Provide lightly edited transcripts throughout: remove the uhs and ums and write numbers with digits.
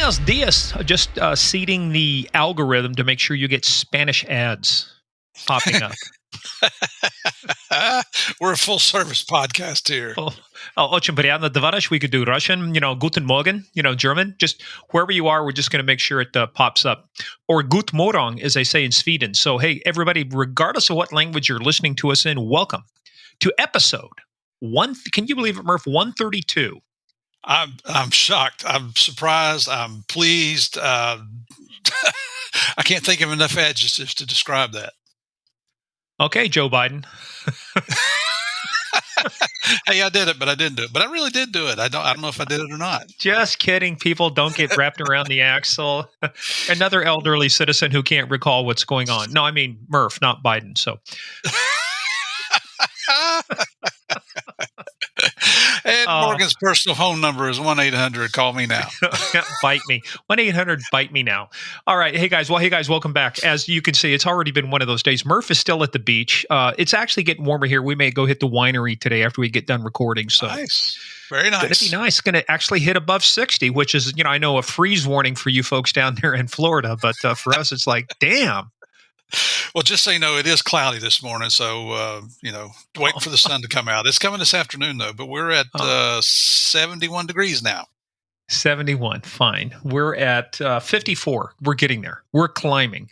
Buenos dias. Just seeding the algorithm to make sure you get Spanish ads popping up. We're a full-service podcast here. Очень приятно товарищ. We could do Russian, Guten Morgen, German. Just wherever you are, we're just going to make sure it pops up. Or Gut Morgon, as they say in Sweden. So, hey, everybody, regardless of what language you're listening to us in, welcome to episode 1. Can you believe it, Murph? 132. I'm shocked. I'm surprised. I'm pleased. I can't think of enough adjectives to describe that. Okay, Joe Biden. Hey, I did it, but I didn't do it. But I really did do it. I don't know if I did it or not. Just kidding, people. Don't get wrapped around the axle. Another elderly citizen who can't recall what's going on. No, I mean Murph, not Biden. So. And Morgan's personal phone number is 1-800. Call me now. Bite me. 1-800. Bite me now. All right. Hey guys, welcome back. As you can see, it's already been one of those days. Murph is still at the beach. It's actually getting warmer here. We may go hit the winery today after we get done recording. So nice. Very nice. It's going to be nice. It's going to actually hit above 60, which is, I know a freeze warning for you folks down there in Florida, but for us, it's like, damn. Well, just so you know, it is cloudy this morning, so, waiting for the sun to come out. It's coming this afternoon, though, but we're at 71 degrees now. 71. Fine. We're at 54. We're getting there. We're climbing.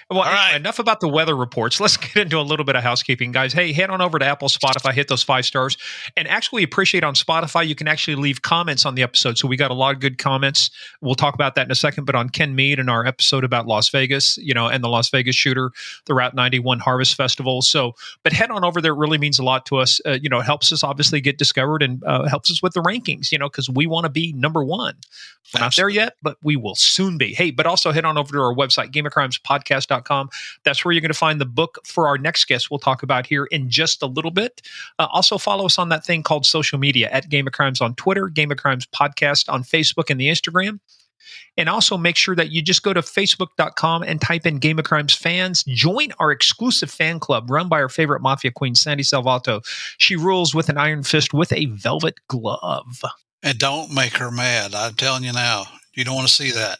Well, all right. Enough about the weather reports. Let's get into a little bit of housekeeping, guys. Hey, head on over to Apple, Spotify, hit those 5 stars. And actually appreciate on Spotify, you can actually leave comments on the episode. So we got a lot of good comments. We'll talk about that in a second. But on Ken Mead and our episode about Las Vegas, and the Las Vegas shooter, the Route 91 Harvest Festival. So, but head on over there. It really means a lot to us. It helps us obviously get discovered and helps us with the rankings, because we want to be number one. We're not there yet, but we will soon be. Hey, but also head on over to our website, gameofcrimespodcast.com. That's where you're going to find the book for our next guest we'll talk about here in just a little bit. Also follow us on that thing called social media at Game of Crimes on Twitter, Game of Crimes Podcast on Facebook and the Instagram. And also make sure that you just go to facebook.com and type in Game of Crimes fans. Join our exclusive fan club run by our favorite mafia queen, Sandy Salvato. She rules with an iron fist with a velvet glove. And don't make her mad. I'm telling you now. You don't want to see that.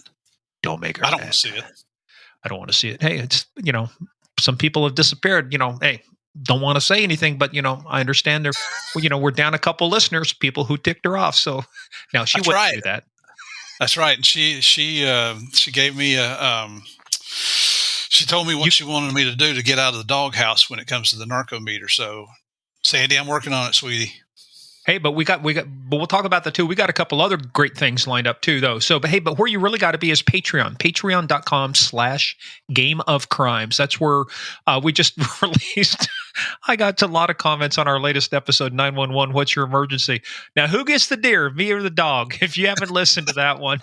Don't make her mad. I don't want to see it. I don't want to see it. Hey, it's, some people have disappeared, hey, don't want to say anything, but, I understand we're down a couple listeners, people who ticked her off. So now she wouldn't do that. That's right. And she gave me she told me what she wanted me to do to get out of the doghouse when it comes to the narco meter. So Sandy, I'm working on it, sweetie. Hey, but but we'll talk about that too. We got a couple other great things lined up too, though. So, but where you really got to be is Patreon, patreon.com/Game of Crimes. That's where we just released. I got a lot of comments on our latest episode, 911, What's Your Emergency? Now, who gets the deer, me or the dog? If you haven't listened to that one.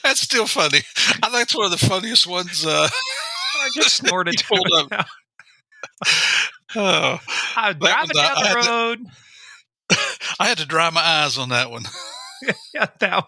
That's still funny. I think it's one of the funniest ones. I just snorted. Pulled up. Oh, I'm driving down the road. I had to dry my eyes on that one. Yeah, that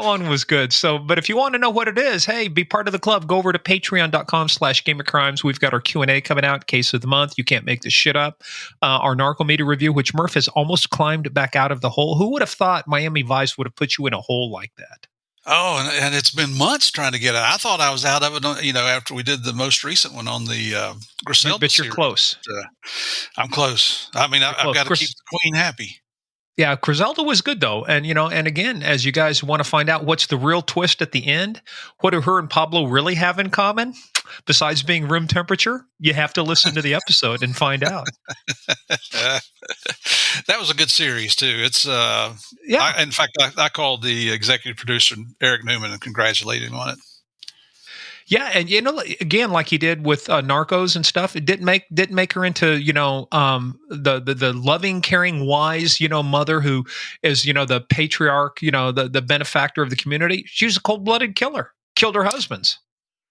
one was good. So, but if you want to know what it is, hey, be part of the club. Go over to patreon.com/Game of Crimes. We've got our Q&A coming out, case of the month. You can't make this shit up. Our narco meter review, which Murph has almost climbed back out of the hole. Who would have thought Miami Vice would have put you in a hole like that? Oh, and it's been months trying to get out. I thought I was out of it, after we did the most recent one on the Griselda. But you're series. Close. I'm close. I mean, I've got to keep the queen happy. Yeah, Griselda was good though, and and again, as you guys want to find out what's the real twist at the end, what do her and Pablo really have in common, besides being room temperature? You have to listen to the episode and find out. That was a good series too. It's in fact, I called the executive producer Eric Newman and congratulated him on it. Yeah, and again, like he did with Narcos and stuff, it didn't make her into the loving, caring, wise mother who is the patriarch, the benefactor of the community. She was a cold-blooded killer. Killed her husbands.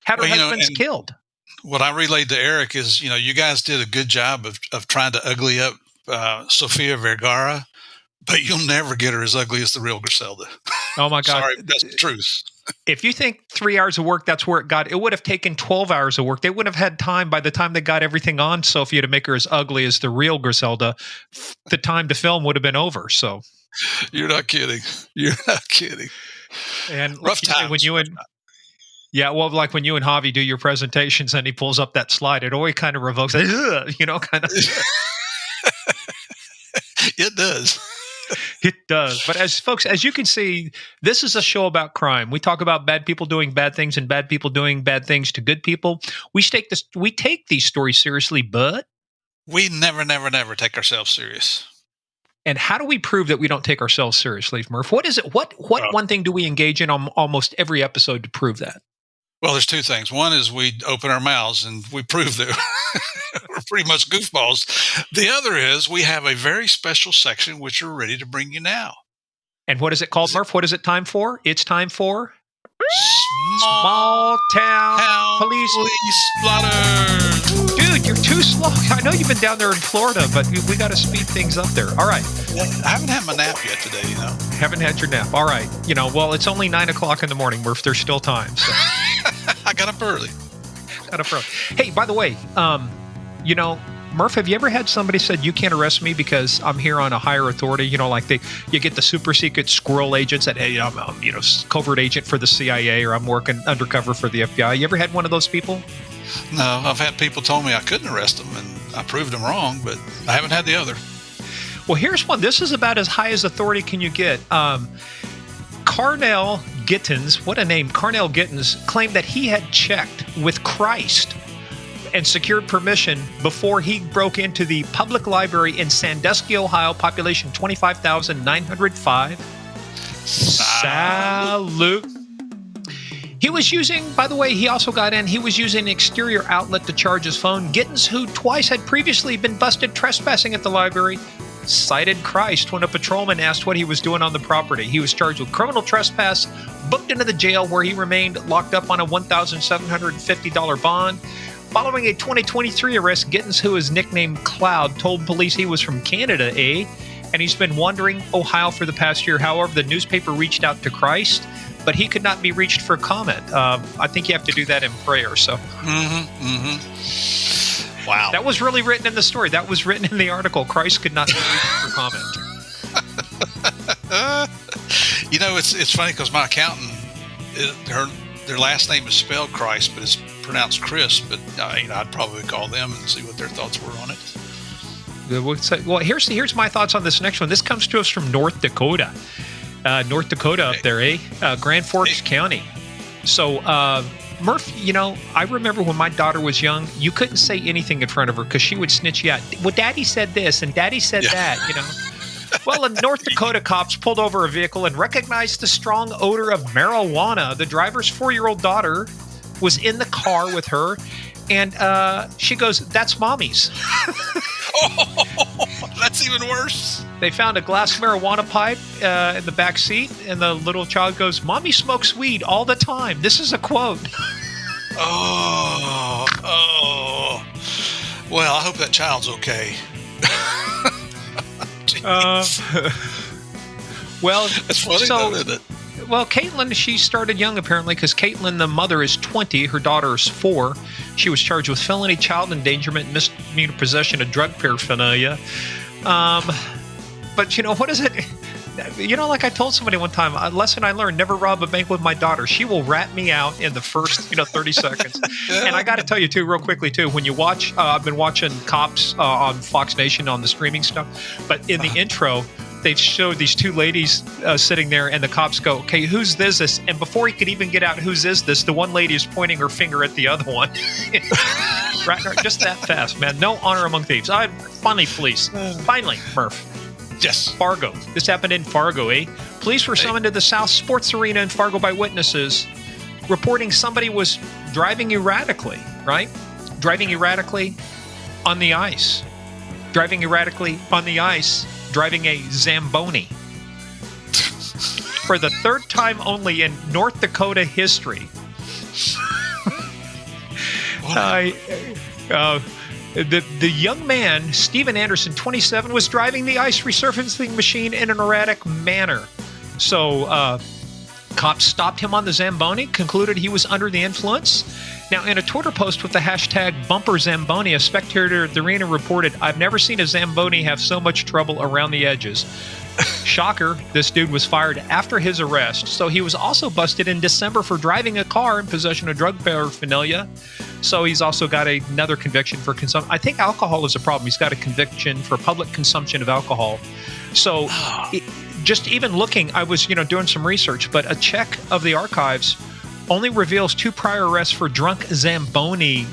Had her husbands killed. What I relayed to Eric is, you guys did a good job of trying to ugly up Sofia Vergara, but you'll never get her as ugly as the real Griselda. Oh my God! Sorry, that's the truth. If you think 3 hours of work, that's where it got. It would have taken 12 hours of work. They wouldn't have had time by the time they got everything on Sophia to make her as ugly as the real Griselda. The time to film would have been over. So, you're not kidding. You're not kidding. And Rough like you say, when times. you and yeah, well, like when you and Javi do your presentations and he pulls up that slide, it always kind of revokes, kind of. It does. It does. But as folks, as you can see, this is a show about crime. We talk about bad people doing bad things and bad people doing bad things to good people. We take these stories seriously, but We never take ourselves serious. and how do we prove that we don't take ourselves seriously, Murph? What is it? What one thing do we engage in on almost every episode to prove that? Well, there's two things. One is we open our mouths and we prove that we're pretty much goofballs. The other is we have a very special section which we're ready to bring you now. And what is it called, Murph? What is it time for? It's time for Small town police blotter. Dude, you're too slow. I know you've been down there in Florida, but we got to speed things up there. All right. I haven't had my nap yet today, Haven't had your nap. All right. Well, it's only 9:00 in the morning, Murph. There's still time. So. I got up early. Hey, by the way, Murph, have you ever had somebody said you can't arrest me because I'm here on a higher authority? You get the super secret squirrel agents that, hey, I'm covert agent for the CIA, or I'm working undercover for the FBI. You ever had one of those people? No, I've had people told me I couldn't arrest them, and I proved them wrong, but I haven't had the other. Well, here's one. This is about as high as authority can you get. Carnell Gittins, what a name, Carnell Gittins, claimed that he had checked with Christ and secured permission before he broke into the public library in Sandusky, Ohio, population 25,905. Salute. He was using, by the way, he also got in, he was using an exterior outlet to charge his phone. Gittins, who twice had previously been busted trespassing at the library, cited Christ when a patrolman asked what he was doing on the property. He was charged with criminal trespass, booked into the jail where he remained locked up on a $1,750 bond. Following a 2023 arrest, Gittins, who is nicknamed Cloud, told police he was from Canada, and he's been wandering Ohio for the past year. However, the newspaper reached out to Christ, but he could not be reached for comment. I think you have to do that in prayer. So, Wow. That was really written in the story. That was written in the article. Christ could not be reached for comment. It's funny because my accountant, their last name is spelled Christ, but it's pronounced Chris. But I'd probably call them and see what their thoughts were on it. Well, here's my thoughts on this next one. This comes to us from North Dakota. North Dakota up there, Grand Forks County. So, Murph, I remember when my daughter was young, you couldn't say anything in front of her because she would snitch you out. Well, Daddy said this and Daddy said that, Well, the North Dakota cops pulled over a vehicle and recognized the strong odor of marijuana. The driver's 4-year-old daughter was in the car with her, and she goes, "That's Mommy's." Oh, that's even worse. They found a glass marijuana pipe in the back seat, and the little child goes, "Mommy smokes weed all the time." This is a quote. Oh. Well, I hope that child's okay. Well, that's funny, though, isn't it? Well, Caitlin, she started young apparently because Caitlin, the mother, is 20. Her daughter is 4. She was charged with felony child endangerment, misdemeanor possession of drug paraphernalia. But what is it? Like I told somebody one time, a lesson I learned: never rob a bank with my daughter. She will rat me out in the first 30 seconds. And I got to tell you too, real quickly too, when you watch, I've been watching Cops on Fox Nation on the streaming stuff, but in the intro, they've showed these two ladies sitting there, and the cops go, "Okay, whose this?" And before he could even get out, "Whose is this?" the one lady is pointing her finger at the other one. Right, just that fast, man. No honor among thieves. Finally, police. Finally, Murph. Yes. Fargo. This happened in Fargo, Police were summoned to the South Sports Arena in Fargo by witnesses reporting somebody was driving erratically, right? Driving erratically on the ice. Driving erratically on the ice. Driving a Zamboni. For the third time only in North Dakota history. The young man, Stephen Anderson, 27, was driving the ice resurfacing machine in an erratic manner. So cops stopped him on the Zamboni, concluded he was under the influence. Now, in a Twitter post with the hashtag #BumperZamboni, a spectator at the arena reported, "I've never seen a Zamboni have so much trouble around the edges." Shocker, this dude was fired after his arrest. So he was also busted in December for driving a car in possession of drug paraphernalia. So he's also got another conviction for consumption. I think alcohol is a problem. He's got a conviction for public consumption of alcohol. So just even looking, I was doing some research, but a check of the archives only reveals 2 prior arrests for drunk zambonaling.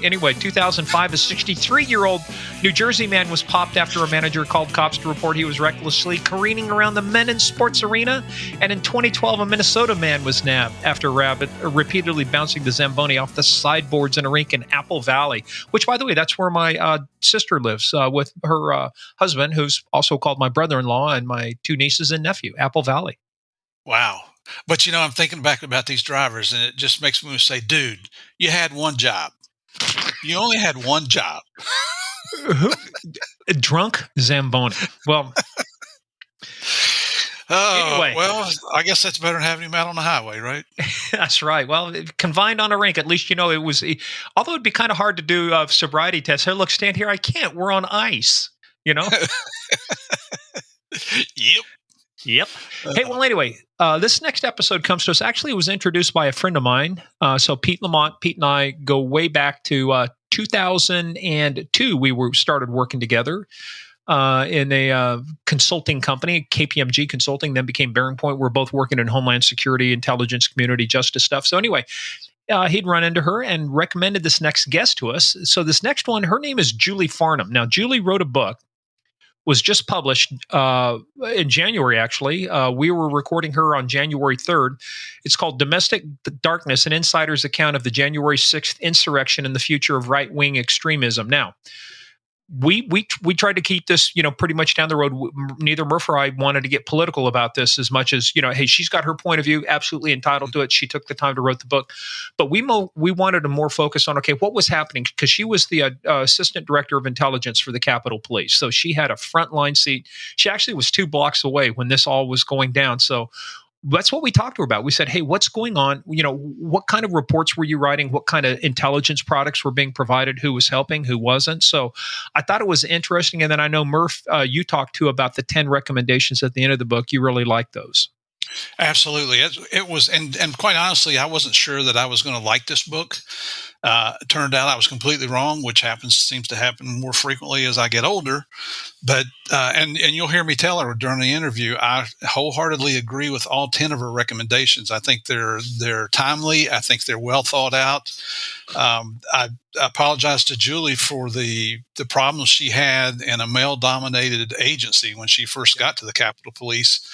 Anyway, 2005, a 63-year-old New Jersey man was popped after a manager called cops to report he was recklessly careening around the Men in Sports arena. And in 2012, a Minnesota man was nabbed after repeatedly bouncing the Zamboni off the sideboards in a rink in Apple Valley, which, by the way, that's where my sister lives with her husband, who's also called my brother-in-law, and my 2 nieces and nephew, Apple Valley. Wow. But, I'm thinking back about these drivers, and it just makes me say, dude, you had one job. You only had one job. Drunk Zamboni. Well, anyway. Well, I guess that's better than having him out on the highway, right? That's right. Well, confined on a rink, at least, it was, although it'd be kind of hard to do sobriety tests. Hey, look, stand here. I can't. We're on ice, Yep. Yep. Hey, well, anyway, this next episode comes to us. Actually, it was introduced by a friend of mine. So Pete Lamont, Pete and I go way back to 2002. We started working together in a consulting company, KPMG Consulting, then became Bearing Point. We're both working in Homeland Security, intelligence, community justice stuff. So anyway, he'd run into her and recommended this next guest to us. So this next one, her name is Julie Farnam. Now, Julie wrote a book. Was just published in January, actually. We were recording her on January 3rd. It's called Domestic Darkness, an Insider's Account of the January 6th Insurrection and the Future of Right-Wing Extremism. Now, we tried to keep this, pretty much down the road. Neither Murph or I wanted to get political about this as much as, hey, she's got her point of view, absolutely entitled to it. She took the time to write the book. But we wanted to more focus on, okay, what was happening? Because she was the assistant director of intelligence for the Capitol Police. So she had a frontline seat. She actually was 2 blocks away when this all was going down. So that's what we talked to her about. We said, hey, what's going on? What kind of reports were you writing? What kind of intelligence products were being provided? Who was helping? Who wasn't? So I thought it was interesting. And then I know, Murph, you talked to about the 10 recommendations at the end of the book. You really liked those. Absolutely. It was, and quite honestly, I wasn't sure that I was going to like this book. It turned out I was completely wrong, which seems to happen more frequently as I get older. But and you'll hear me tell her during the interview, I wholeheartedly agree with all 10 of her recommendations. I think they're timely. I think they're well thought out. I apologize to Julie for the problems she had in a male-dominated agency when she first got to the Capitol Police.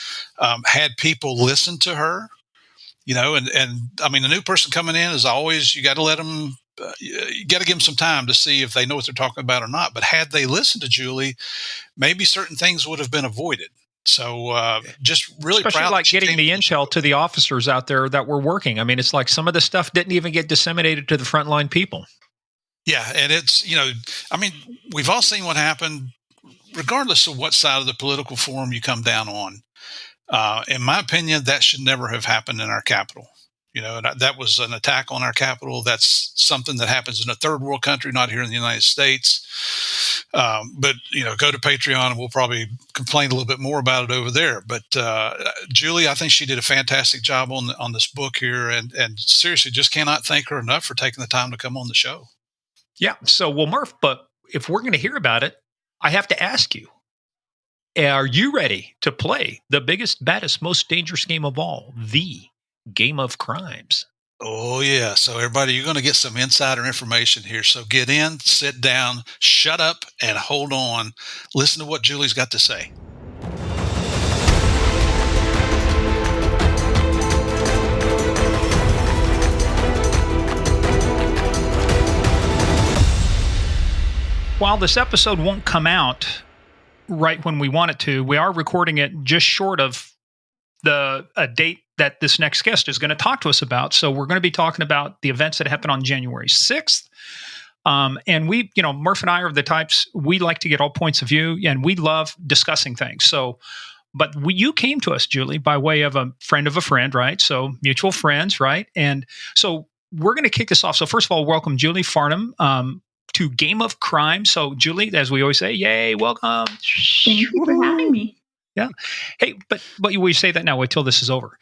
Had people listen to her, and I mean, the new person coming in is always, you got to let them. You got to give them some time to see if they know what they're talking about or not. But had they listened to Julie, maybe certain things would have been avoided. So just really especially proud, like getting the intel to the officers out there that were working. I mean, it's like some of the stuff didn't even get disseminated to the frontline people. Yeah, and it's, I mean, we've all seen what happened, regardless of what side of the political forum you come down on. In my opinion, that should never have happened in our capital. That was an attack on our capital. That's something that happens in a third world country, not here in the United States. But go to Patreon and we'll probably complain a little bit more about it over there. But Julie, I think she did a fantastic job on this book here, and seriously, just cannot thank her enough for taking the time to come on the show. Yeah. So, well, Murph, but if we're going to hear about it, I have to ask you, are you ready to play the biggest, baddest, most dangerous game of all, the Game of Crimes? Oh, yeah. So, everybody, you're going to get some insider information here. So, get in, sit down, shut up, and hold on. Listen to what Julie's got to say. While this episode won't come out right when we want it to, we are recording it just short of a date that this next guest is going to talk to us about. So we're going to be talking about the events that happened on January 6th. And we, Murph and I are the types, we like to get all points of view, and we love discussing things. So, but you came to us, Julie, by way of a friend, right? So mutual friends, right? And so we're going to kick this off. So first of all, welcome Julie Farnam. to Game of Crime. So, Julie, as we always say, yay, welcome. Thank you for having me. Yeah. Hey, but we say that now. Wait till this is over.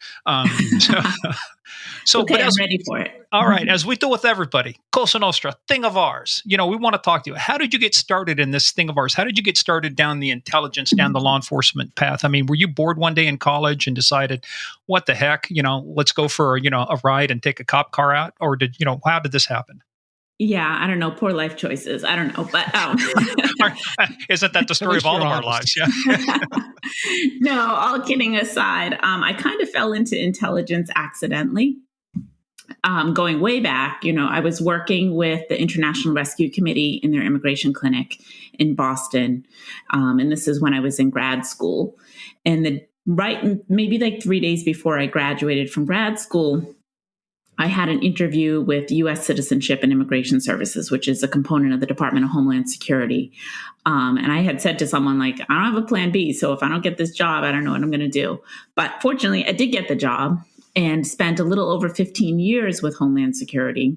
Okay, I'm ready for it. All right, as we do with everybody, Cosa Nostra, thing of ours. We want to talk to you. How did you get started in this thing of ours? How did you get started down the intelligence, down the law enforcement path? I mean, were you bored one day in college and decided, what the heck, let's go for a ride and take a cop car out? Or how did this happen? Yeah, I don't know. Poor life choices. I don't know, but isn't that the story of all of our lives? Yeah. No, all kidding aside, I kind of fell into intelligence accidentally. Going way back, I was working with the International Rescue Committee in their immigration clinic in Boston, and this is when I was in grad school. And maybe like 3 days before I graduated from grad school, I had an interview with U.S. Citizenship and Immigration Services, which is a component of the Department of Homeland Security. And I had said to someone, like, I don't have a plan B, so if I don't get this job, I don't know what I'm going to do. But fortunately, I did get the job and spent a little over 15 years with Homeland Security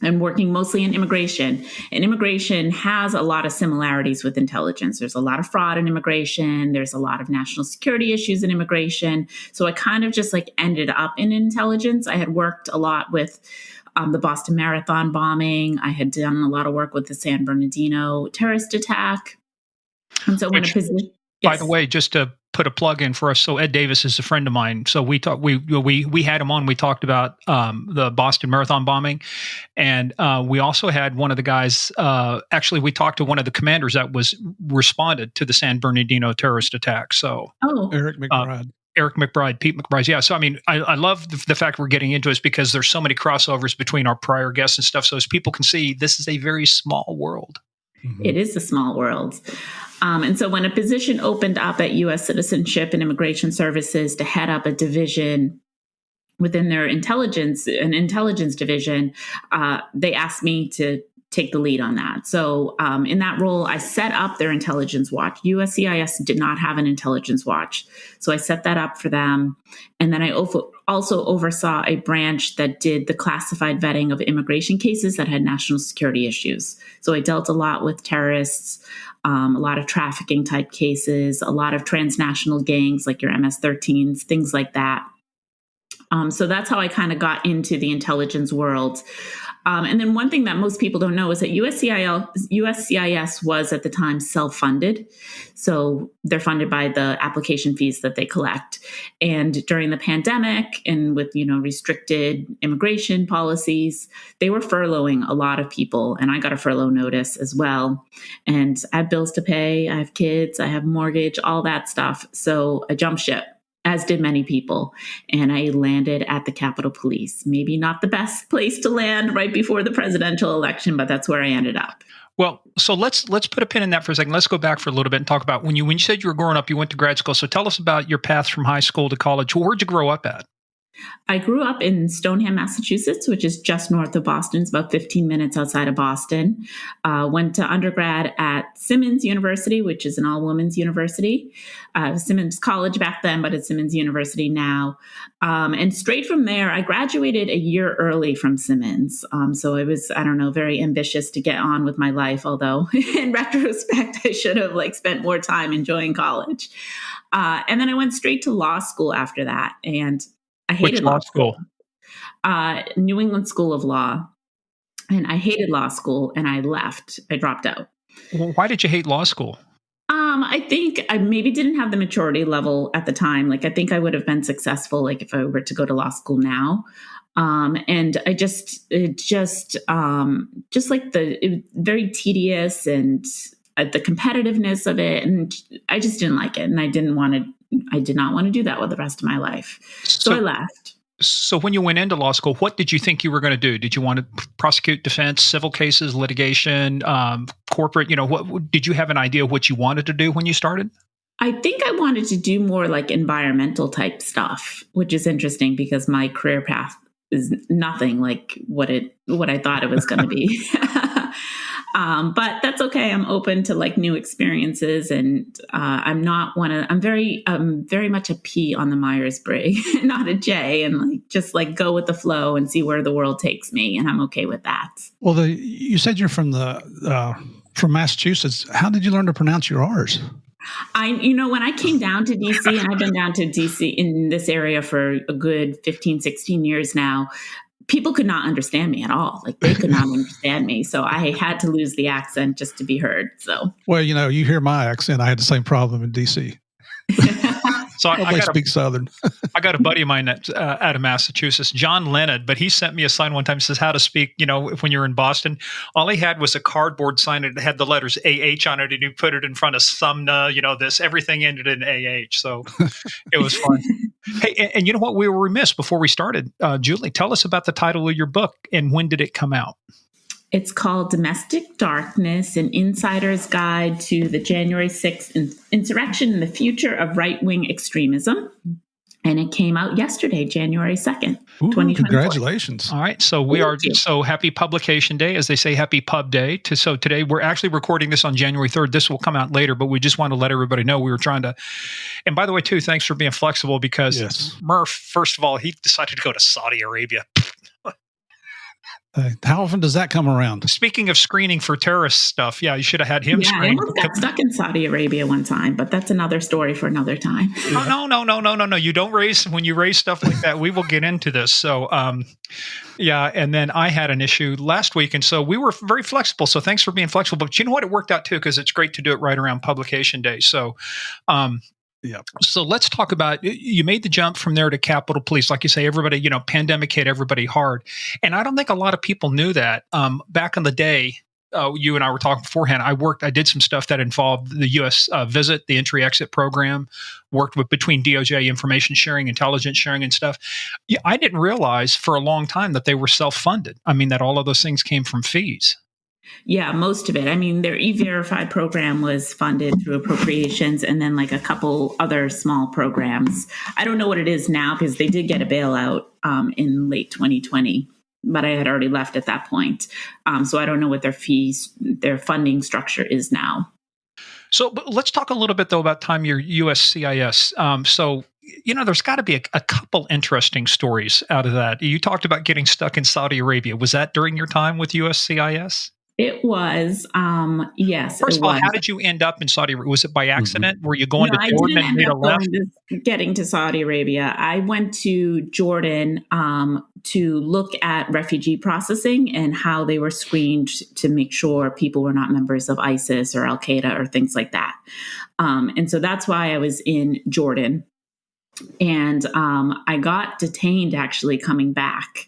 and working mostly in immigration. And immigration has a lot of similarities with intelligence. There's a lot of fraud in immigration. There's a lot of national security issues in immigration. So I kind of just ended up in intelligence. I had worked a lot with the Boston Marathon bombing. I had done a lot of work with the San Bernardino terrorist attack. And so when a position... By the way, just to put a plug in for us, so Ed Davis is a friend of mine. So we had him on. We talked about the Boston Marathon bombing, and we also had one of the guys. Actually, we talked to one of the commanders that responded to the San Bernardino terrorist attack. So, Eric McBride. Pete McBride. Yeah. So, I mean, I love the fact we're getting into this because there's so many crossovers between our prior guests and stuff. So as people can see, this is a very small world. Mm-hmm. It is a small world. And so when a position opened up at U.S. Citizenship and Immigration Services to head up a division within their intelligence division, they asked me to take the lead on that. So in that role, I set up their intelligence watch. USCIS did not have an intelligence watch. So I set that up for them. And then I also oversaw a branch that did the classified vetting of immigration cases that had national security issues. So I dealt a lot with terrorists, a lot of trafficking type cases, a lot of transnational gangs like your MS-13s, things like that. So that's how I kind of got into the intelligence world. And then one thing that most people don't know is that USCIS was at the time self-funded. So they're funded by the application fees that they collect. And during the pandemic and with, restricted immigration policies, they were furloughing a lot of people. And I got a furlough notice as well. And I have bills to pay. I have kids. I have mortgage, all that stuff. So I jumped ship, as did many people. And I landed at the Capitol Police. Maybe not the best place to land right before the presidential election, but that's where I ended up. Well, so let's put a pin in that for a second. Let's go back for a little bit and talk about when you said you were growing up, you went to grad school. So tell us about your path from high school to college. Where'd you grow up at? I grew up in Stoneham, Massachusetts, which is just north of Boston. It's about 15 minutes outside of Boston. Went to undergrad at Simmons University, which is an all-women's university. Simmons College back then, but it's Simmons University now. And straight from there, I graduated a year early from Simmons. So I was, very ambitious to get on with my life, although in retrospect, I should have spent more time enjoying college. And then I went straight to law school after that. And I hated law school. New England School of Law. And I hated law school and I left. I dropped out. Why did you hate law school? I think I maybe didn't have the maturity level at the time. I think I would have been successful if I were to go to law school now. And I it was very tedious and the competitiveness of it. And I just didn't like it. And I did not want to do that with the rest of my life. So I left. So when you went into law school, what did you think you were going to do? Did you want to prosecute, defense, civil cases, litigation, corporate? What did you have an idea of what you wanted to do when you started? I think I wanted to do more environmental type stuff, which is interesting because my career path is nothing like what I thought it was going to be. But that's okay. I'm open to like new experiences, and I'm very much a P on the Myers-Briggs, not a J, and like just like go with the flow and see where the world takes me, and I'm okay with that. Well, you said you're from Massachusetts. How did you learn to pronounce your R's? When I came down to DC, and I've been down to DC in this area for a good 15, 16 years now, people could not understand me at all. Like they could not understand me. So I had to lose the accent just to be heard. So, well, you hear my accent. I had the same problem in DC. So I speak Southern. I got a buddy of mine that's out of Massachusetts, John Leonard, but he sent me a sign one time that says how to speak, when you're in Boston. All he had was a cardboard sign that had the letters AH on it, and you put it in front of Sumner, everything ended in AH. So it was fun. Hey, and you know what? We were remiss before we started. Julie, tell us about the title of your book and when did it come out? It's called Domestic Darkness, an Insider's Guide to the January 6th Insurrection and the Future of Right-Wing Extremism. And it came out yesterday, January 2nd, 2024. Congratulations. All right. So so happy publication day, as they say, happy pub day. So today we're actually recording this on January 3rd. This will come out later, but we just want to let everybody know we were trying to. And by the way, too, thanks for being flexible because Murph, first of all, he decided to go to Saudi Arabia. How often does that come around? Speaking of screening for terrorist stuff, you should have had him screen. I almost got stuck in Saudi Arabia one time, but that's another story for another time. No. You don't when you raise stuff like that, we will get into this. So, and then I had an issue last week, and so we were very flexible. So thanks for being flexible. But you know what? It worked out too, because it's great to do it right around publication day. So, yeah. So let's talk about, you made the jump from there to Capitol Police. Like you say, everybody, pandemic hit everybody hard. And I don't think a lot of people knew that. Back in the day, you and I were talking beforehand, I did some stuff that involved the U.S. Visit, the entry-exit program, worked between DOJ information sharing, intelligence sharing and stuff. Yeah, I didn't realize for a long time that they were self-funded. I mean, that all of those things came from fees. Yeah, most of it. I mean, their E-Verify program was funded through appropriations and then like a couple other small programs. I don't know what it is now because they did get a bailout in late 2020, but I had already left at that point. So I don't know what their funding structure is now. So but let's talk a little bit, though, about time your USCIS. There's got to be a couple interesting stories out of that. You talked about getting stuck in Saudi Arabia. Was that during your time with USCIS? It was, yes. First of all, how did you end up in Saudi Arabia? Was it by accident? Mm-hmm. Were you going to Jordan and made a left? Getting to Saudi Arabia. I went to Jordan to look at refugee processing and how they were screened to make sure people were not members of ISIS or Al-Qaeda or things like that. And so that's why I was in Jordan. And I got detained actually coming back.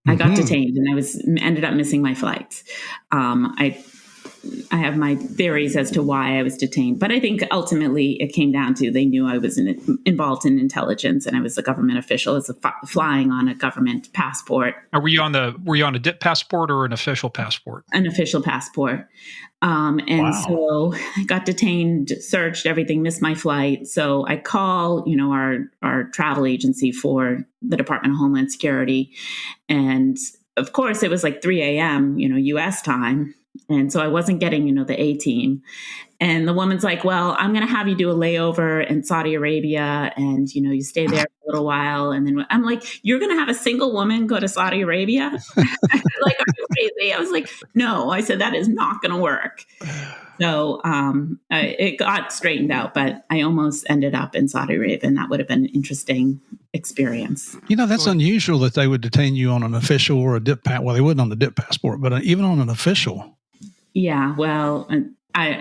I got detained and I ended up missing my flight. I have my theories as to why I was detained, but I think ultimately it came down to they knew I was involved in intelligence and I was a government official, as flying on a government passport. Were you on a dip passport or an official passport? An official passport. So I got detained, searched everything, missed my flight. So I call, our travel agency for the Department of Homeland Security. And of course it was like 3 a.m., US time. And so I wasn't getting, the A team. And the woman's like, well, I'm going to have you do a layover in Saudi Arabia. And, you stay there for a little while. And then I'm like, you're going to have a single woman go to Saudi Arabia? Like, are you crazy? I was like, no, I said, that is not going to work. So it got straightened out, but I almost ended up in Saudi Arabia. And that would have been an interesting experience. That's unusual that they would detain you on an official or a dip passport. Well, they wouldn't on the dip passport, but even on an official. Yeah, well, I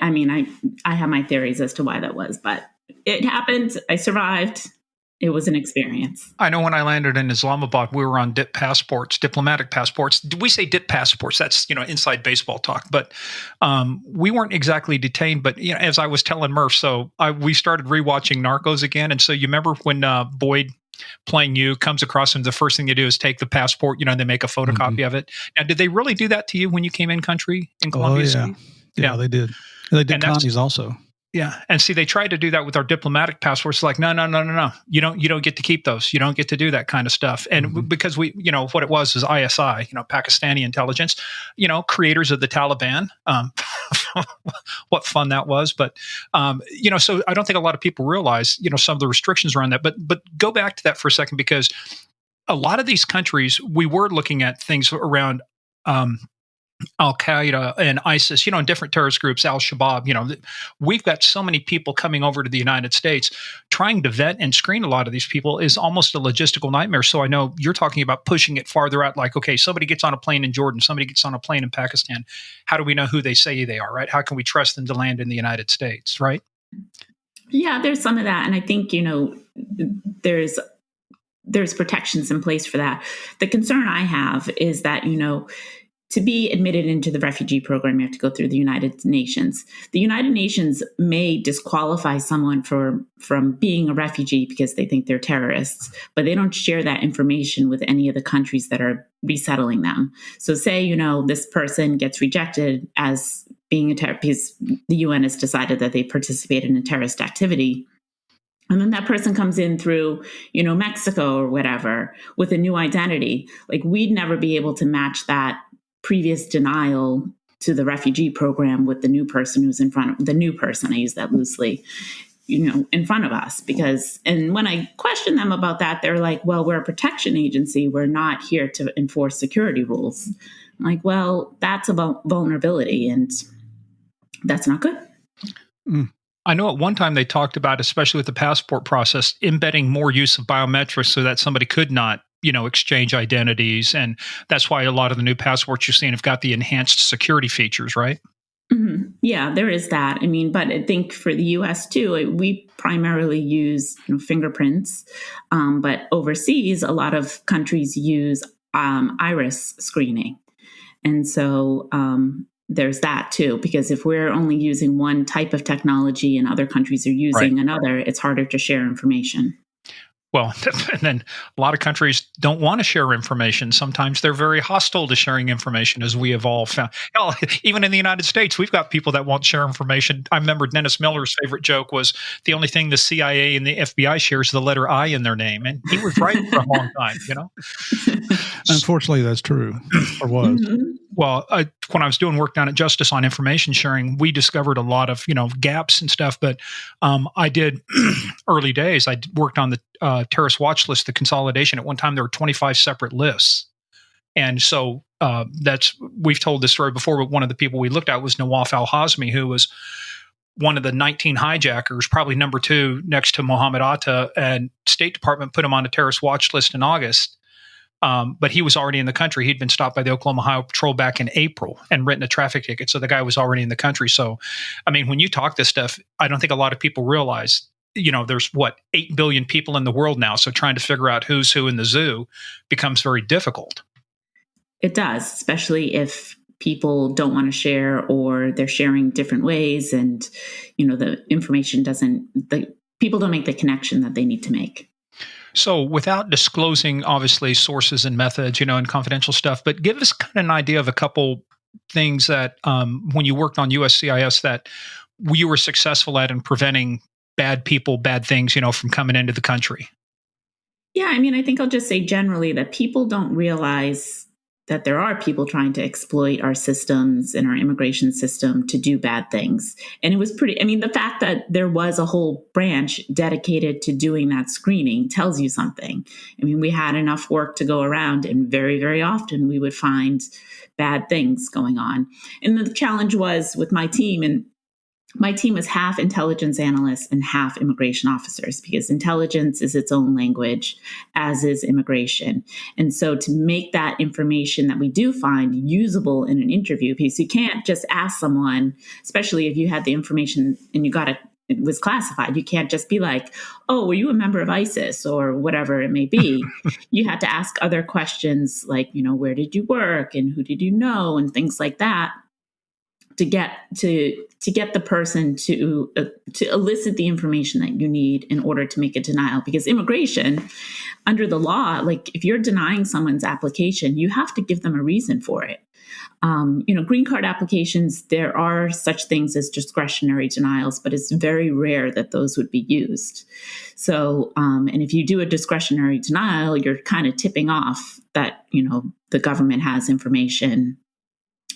have my theories as to why that was, but it happened. I survived. It was an experience. I know when I landed in Islamabad, we were on dip passports, diplomatic passports. We say dip passports. That's, inside baseball talk. But we weren't exactly detained. But, as I was telling Murph, we started rewatching Narcos again. And so you remember when Boyd playing you comes across him, the first thing they do is take the passport, they make a photocopy of it. Now, did they really do that to you when you came in country in Colombia City? Yeah, they did. They did Connie's also. Yeah, and see, they tried to do that with our diplomatic passports. Like, no. You don't get to keep those. You don't get to do that kind of stuff. And because we, what it was is ISI, Pakistani intelligence, creators of the Taliban. What fun that was! But so I don't think a lot of people realize, some of the restrictions around that. But go back to that for a second, because a lot of these countries, we were looking at things around. Al Qaeda and ISIS, and different terrorist groups, Al Shabaab, we've got so many people coming over to the United States. Trying to vet and screen a lot of these people is almost a logistical nightmare. So I know you're talking about pushing it farther out, like, okay, somebody gets on a plane in Jordan, somebody gets on a plane in Pakistan. How do we know who they say they are, right? How can we trust them to land in the United States, right? Yeah, there's some of that. And I think, there's protections in place for that. The concern I have is that, to be admitted into the refugee program, you have to go through the United Nations. The United Nations may disqualify someone from being a refugee because they think they're terrorists, but they don't share that information with any of the countries that are resettling them. So say, this person gets rejected as being a terrorist because the UN has decided that they participated in a terrorist activity. And then that person comes in through, Mexico or whatever with a new identity. Like, we'd never be able to match that previous denial to the refugee program with the new person who's in front of the new person. I use that loosely, in front of us, and when I question them about that, they're like, well, we're a protection agency. We're not here to enforce security rules. I'm like, well, that's about vulnerability, and that's not good. I know at one time they talked about, especially with the passport process, embedding more use of biometrics so that somebody could not, exchange identities. And that's why a lot of the new passports you're seeing have got the enhanced security features, right? Mm-hmm. Yeah, there is that. I mean, but I think for the U.S. too, we primarily use fingerprints, but overseas, a lot of countries use iris screening, and so there's that too. Because if we're only using one type of technology and other countries are using another, it's harder to share information. Well, and then a lot of countries don't want to share information. Sometimes they're very hostile to sharing information, as we have all found. Hell, even in the United States, we've got people that won't share information. I remember Dennis Miller's favorite joke was the only thing the CIA and the FBI share is the letter I in their name. And he was right for a long time, Unfortunately, that's true, or was. Mm-hmm. Well, when I was doing work down at Justice on information sharing, we discovered a lot of, gaps and stuff. But I did early days, I worked on the terrorist watch list, the consolidation. At one time, there were 25 separate lists. And so we've told this story before, but one of the people we looked at was Nawaf al-Hazmi, who was one of the 19 hijackers, probably number 2 next to Mohammed Atta, and State Department put him on a terrorist watch list in August. But he was already in the country. He'd been stopped by the Oklahoma Highway Patrol back in April and written a traffic ticket. So the guy was already in the country. So, I mean, when you talk this stuff, I don't think a lot of people realize, there's 8 billion people in the world now. So trying to figure out who's who in the zoo becomes very difficult. It does, especially if people don't want to share or they're sharing different ways. And, the information people don't make the connection that they need to make. So without disclosing, obviously, sources and methods, and confidential stuff, but give us kind of an idea of a couple things that when you worked on USCIS that you were successful at in preventing bad people, bad things, from coming into the country. Yeah, I mean, I think I'll just say generally that people don't realize that there are people trying to exploit our systems and our immigration system to do bad things. And it was the fact that there was a whole branch dedicated to doing that screening tells you something. I mean, we had enough work to go around, and very, very often we would find bad things going on. And the challenge was with my team, and my team was half intelligence analysts and half immigration officers, because intelligence is its own language, as is immigration. And so to make that information that we do find usable in an interview, because you can't just ask someone, especially if you had the information and it was classified. You can't just be like, oh, were you a member of ISIS or whatever it may be. You had to ask other questions like, where did you work and who did you know and things like that, to get the person to elicit the information that you need in order to make a denial. Because immigration, under the law, like if you're denying someone's application, you have to give them a reason for it. Green card applications, there are such things as discretionary denials, but it's very rare that those would be used. So, and if you do a discretionary denial, you're kind of tipping off that, the government has information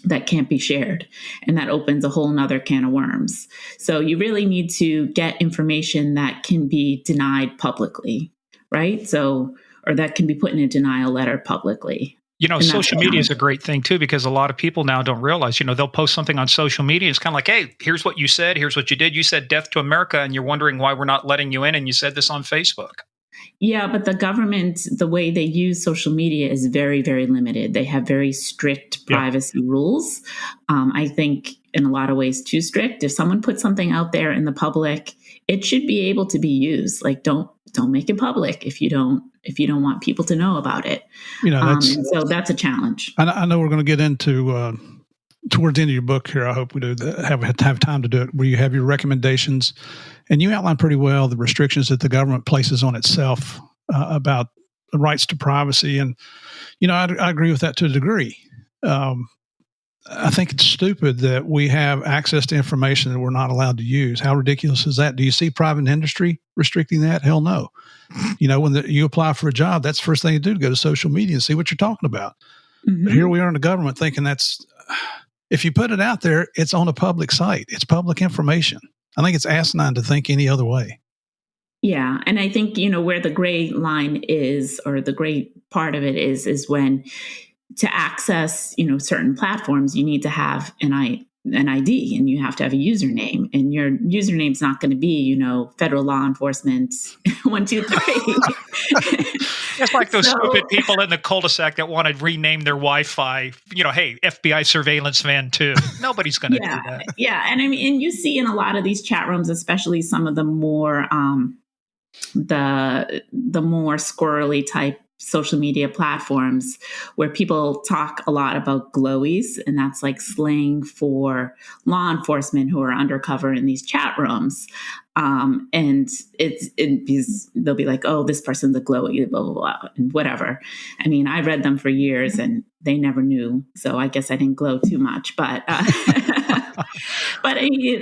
that can't be shared. And that opens a whole nother can of worms. So you really need to get information that can be denied publicly, right? So, or that can be put in a denial letter publicly. Social media is a great thing too, because a lot of people now don't realize, they'll post something on social media. It's kind of like, hey, here's what you said. Here's what you did. You said death to America, and you're wondering why we're not letting you in. And you said this on Facebook. Yeah, but the government, the way they use social media is very, very limited. They have very strict privacy rules. I think in a lot of ways too strict. If someone puts something out there in the public, it should be able to be used. Like, don't make it public if you don't want people to know about it. So that's a challenge. I know we're going to get into towards the end of your book here. I hope we do have time to do it, where you have your recommendations, and you outline pretty well the restrictions that the government places on itself about the rights to privacy. And I agree with that to a degree. I think it's stupid that we have access to information that we're not allowed to use. How ridiculous is that? Do you see private industry restricting that? Hell no. When you apply for a job, that's the first thing you do, to go to social media and see what you're talking about. Mm-hmm. But here we are in the government thinking if you put it out there, it's on a public site. It's public information. I think it's asinine to think any other way. Yeah. And I think, where the gray line is, or the gray part of it is when to access, certain platforms, you need to have an ID, and you have to have a username, and your username is not going to be, federal law enforcement 1, 2, 3. It's like those stupid people in the cul-de-sac that want to rename their Wi-Fi, hey, FBI surveillance van 2. Nobody's going to do that. Yeah. And and you see in a lot of these chat rooms, especially some of the more, the more squirrely type social media platforms, where people talk a lot about glowies, and that's like slang for law enforcement who are undercover in these chat rooms. And they'll be like, oh, this person's a glowy, blah, blah, blah, and whatever. I read them for years and they never knew. So I guess I didn't glow too much, but, but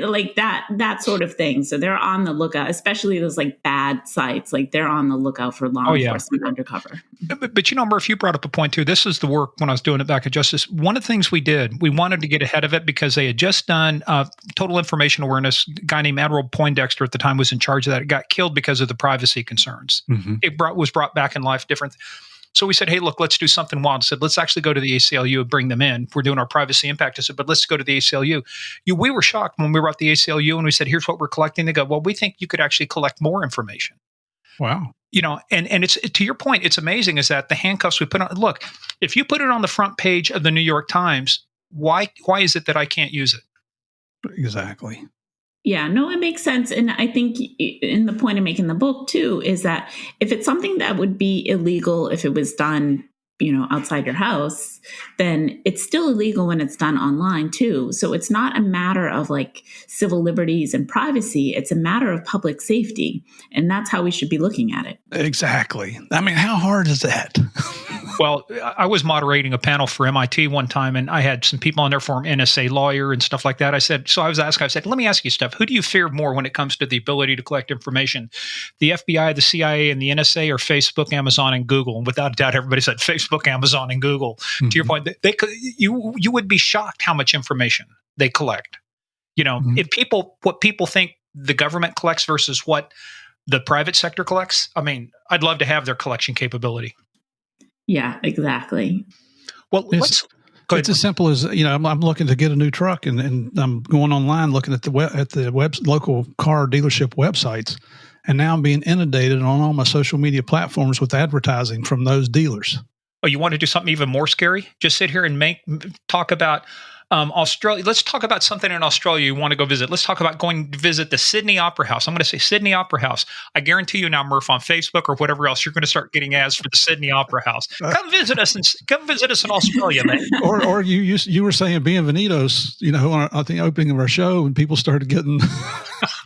like that sort of thing. So they're on the lookout, especially those like bad sites. Like they're on the lookout for law enforcement undercover. But Murph, you brought up a point too. This is the work when I was doing it back at Justice. One of the things we did, we wanted to get ahead of it because they had just done total information awareness. A guy named Admiral Poindexter at the time was in charge of that. It got killed because of the privacy concerns. Mm-hmm. It was brought back in life different. So we said, hey, look, let's do something wild. I said, let's actually go to the ACLU and bring them in. We're doing our privacy impact. I said, but let's go to the ACLU. We were shocked when we were at the ACLU and we said, here's what we're collecting. They go, well, we think you could actually collect more information. Wow. And it's, to your point, it's amazing is that the handcuffs we put on, look, if you put it on the front page of the New York Times, why is it that I can't use it? Exactly. Yeah, no, it makes sense. And I think in the point of making the book too, is that if it's something that would be illegal if it was done, outside your house, then it's still illegal when it's done online too. So it's not a matter of like civil liberties and privacy. It's a matter of public safety. And that's how we should be looking at it. Exactly. How hard is that? Well, I was moderating a panel for MIT one time, and I had some people on there from NSA lawyer and stuff like that. I said, let me ask you stuff. Who do you fear more when it comes to the ability to collect information? The FBI, the CIA, and the NSA, or Facebook, Amazon, and Google? And without a doubt, everybody said Facebook, Amazon, and Google. Mm-hmm. To your point, you would be shocked how much information they collect. Mm-hmm. What people think the government collects versus what the private sector collects. I'd love to have their collection capability. Yeah, exactly. Well, it's as simple as, I'm looking to get a new truck and I'm going online looking at the local car dealership websites, and now I'm being inundated on all my social media platforms with advertising from those dealers. Oh, you want to do something even more scary? Just sit here and talk about Australia. Let's talk about something in Australia you want to go visit. Let's talk about going to visit the Sydney Opera House. I'm going to say Sydney Opera House. I guarantee you now, Murph, on Facebook or whatever else, you're going to start getting ads for the Sydney Opera House. Come visit us in Australia, man. or you were saying bienvenidos, at the opening of our show, and people started getting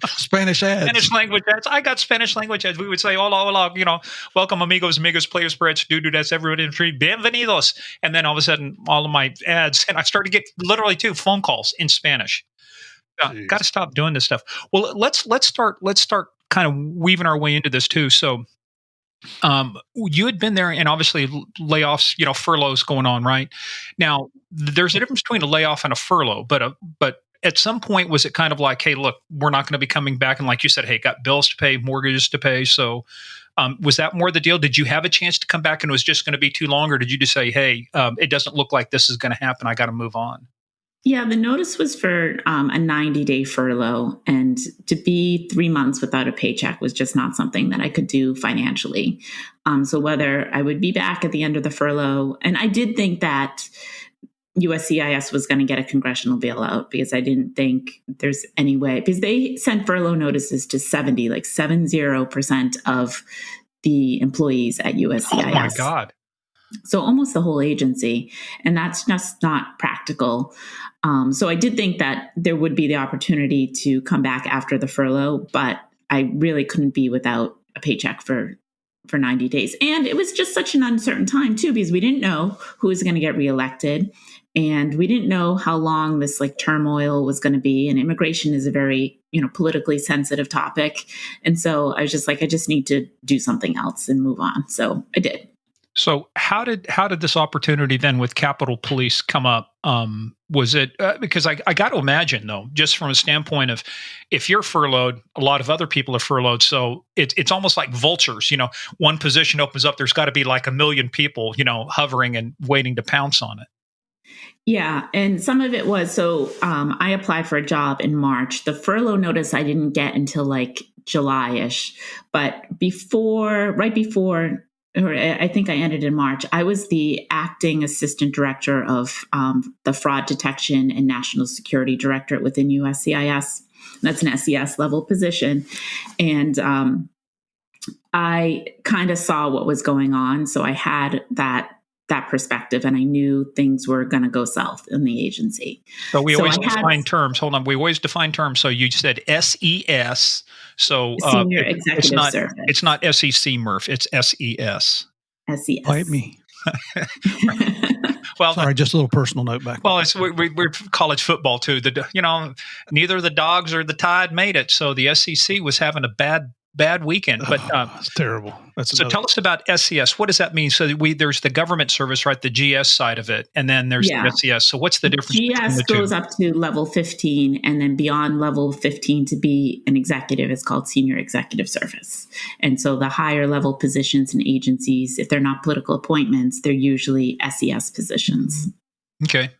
Spanish ads. Spanish language ads. I got Spanish language ads. We would say, hola, hola, welcome, amigos, players, spreads, that's everyone in free, bienvenidos. And then all of a sudden, all of my ads, and I started to get literally phone calls in Spanish. Got to stop doing this stuff. Well, let's start kind of weaving our way into this too. So, you had been there, and obviously layoffs, furloughs going on right now. There's a difference between a layoff and a furlough, but at some point, was it kind of like, hey, look, we're not going to be coming back, and like you said, hey, got bills to pay, mortgages to pay. So, was that more the deal? Did you have a chance to come back, and it was just going to be too long, or did you just say, hey, it doesn't look like this is going to happen, I got to move on? Yeah, the notice was for a 90-day furlough, and to be 3 months without a paycheck was just not something that I could do financially. So whether I would be back at the end of the furlough, and I did think that USCIS was going to get a congressional bailout, because I didn't think there's any way, because they sent furlough notices to 70% of the employees at USCIS. Oh my God. So almost the whole agency, and that's just not practical. So I did think that there would be the opportunity to come back after the furlough, but I really couldn't be without a paycheck for 90 days. And it was just such an uncertain time too, because we didn't know who was going to get reelected, and we didn't know how long this turmoil was going to be. And immigration is a very, politically sensitive topic. And so I was just like, I just need to do something else and move on. So I did. So how did this opportunity then with Capitol Police come up? Was it because I got to imagine, though, just from a standpoint of if you're furloughed, a lot of other people are furloughed. So it's almost like vultures. One position opens up, there's got to be like 1 million people, hovering and waiting to pounce on it. Yeah. And some of it was, I applied for a job in March. The furlough notice I didn't get until July-ish. But right before, or I think I ended in March, I was the acting assistant director of the Fraud Detection and National Security Directorate within USCIS. That's an SES level position. And I kind of saw what was going on. So I had that perspective, and I knew things were going to go south in the agency. But we always define terms. Hold on. We always define terms. So you said SES. So Senior Executive Service. It's not SEC, Murph. It's SES. SES. Bite me. Well, sorry, just a little personal note back. Well, we're college football too. Neither the Dogs or the Tide made it. So the SEC was having a bad weekend. But it's terrible. So tell us about SES. What does that mean? So there's the government service, right? The GS side of it, and then there's the SES. So what's the difference? GS goes up to level 15, and then beyond level 15 to be an executive is called Senior Executive Service. And so the higher level positions in agencies, if they're not political appointments, they're usually SES positions. Okay.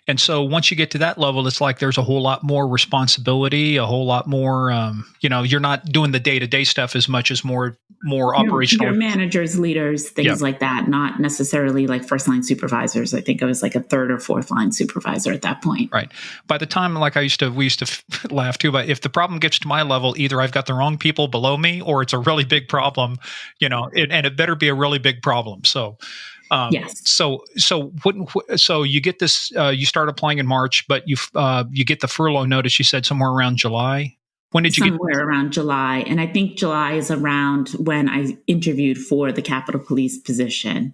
And so once you get to that level, it's like there's a whole lot more responsibility, a whole lot more, you're not doing the day-to-day stuff as much as more operational. You're managers, leaders, things like that, not necessarily like first-line supervisors. I think I was like a third or fourth-line supervisor at that point. Right. By the time, we used to laugh too, but if the problem gets to my level, either I've got the wrong people below me or it's a really big problem, and it better be a really big problem. So yes. So you get this. You start applying in March, but you get the furlough notice. You said somewhere around July. When did you get? Somewhere around July, and I think July is around when I interviewed for the Capitol Police position.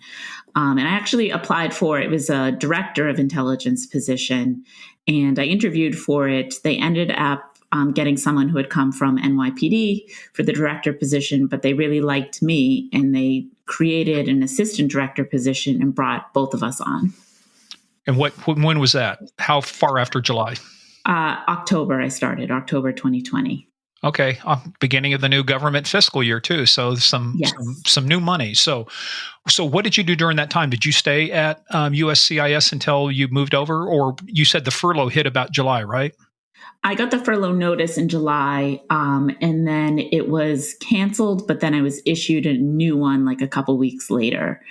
And I actually applied for it was a director of intelligence position, and I interviewed for it. They ended up getting someone who had come from NYPD for the director position, but they really liked me, and they created an assistant director position and brought both of us on. And when was that? How far after July? October. I started October 2020. Okay, beginning of the new government fiscal year too. So some new money. So what did you do during that time? Did you stay at USCIS until you moved over, or you said the furlough hit about July, right? I got the furlough notice in July, and then it was canceled, but then I was issued a new one like a couple weeks later.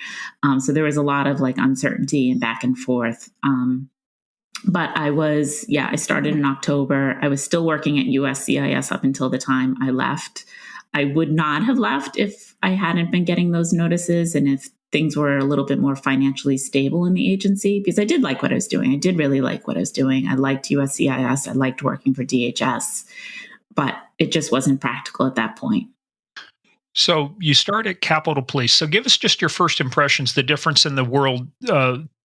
So there was a lot of uncertainty and back and forth. But I started in October. I was still working at USCIS up until the time I left. I would not have left if I hadn't been getting those notices and if things were a little bit more financially stable in the agency, because I did like what I was doing. I did really like what I was doing. I liked USCIS. I liked working for DHS. but it just wasn't practical at that point. So you start at Capitol Police. So give us just your first impressions, the difference in the world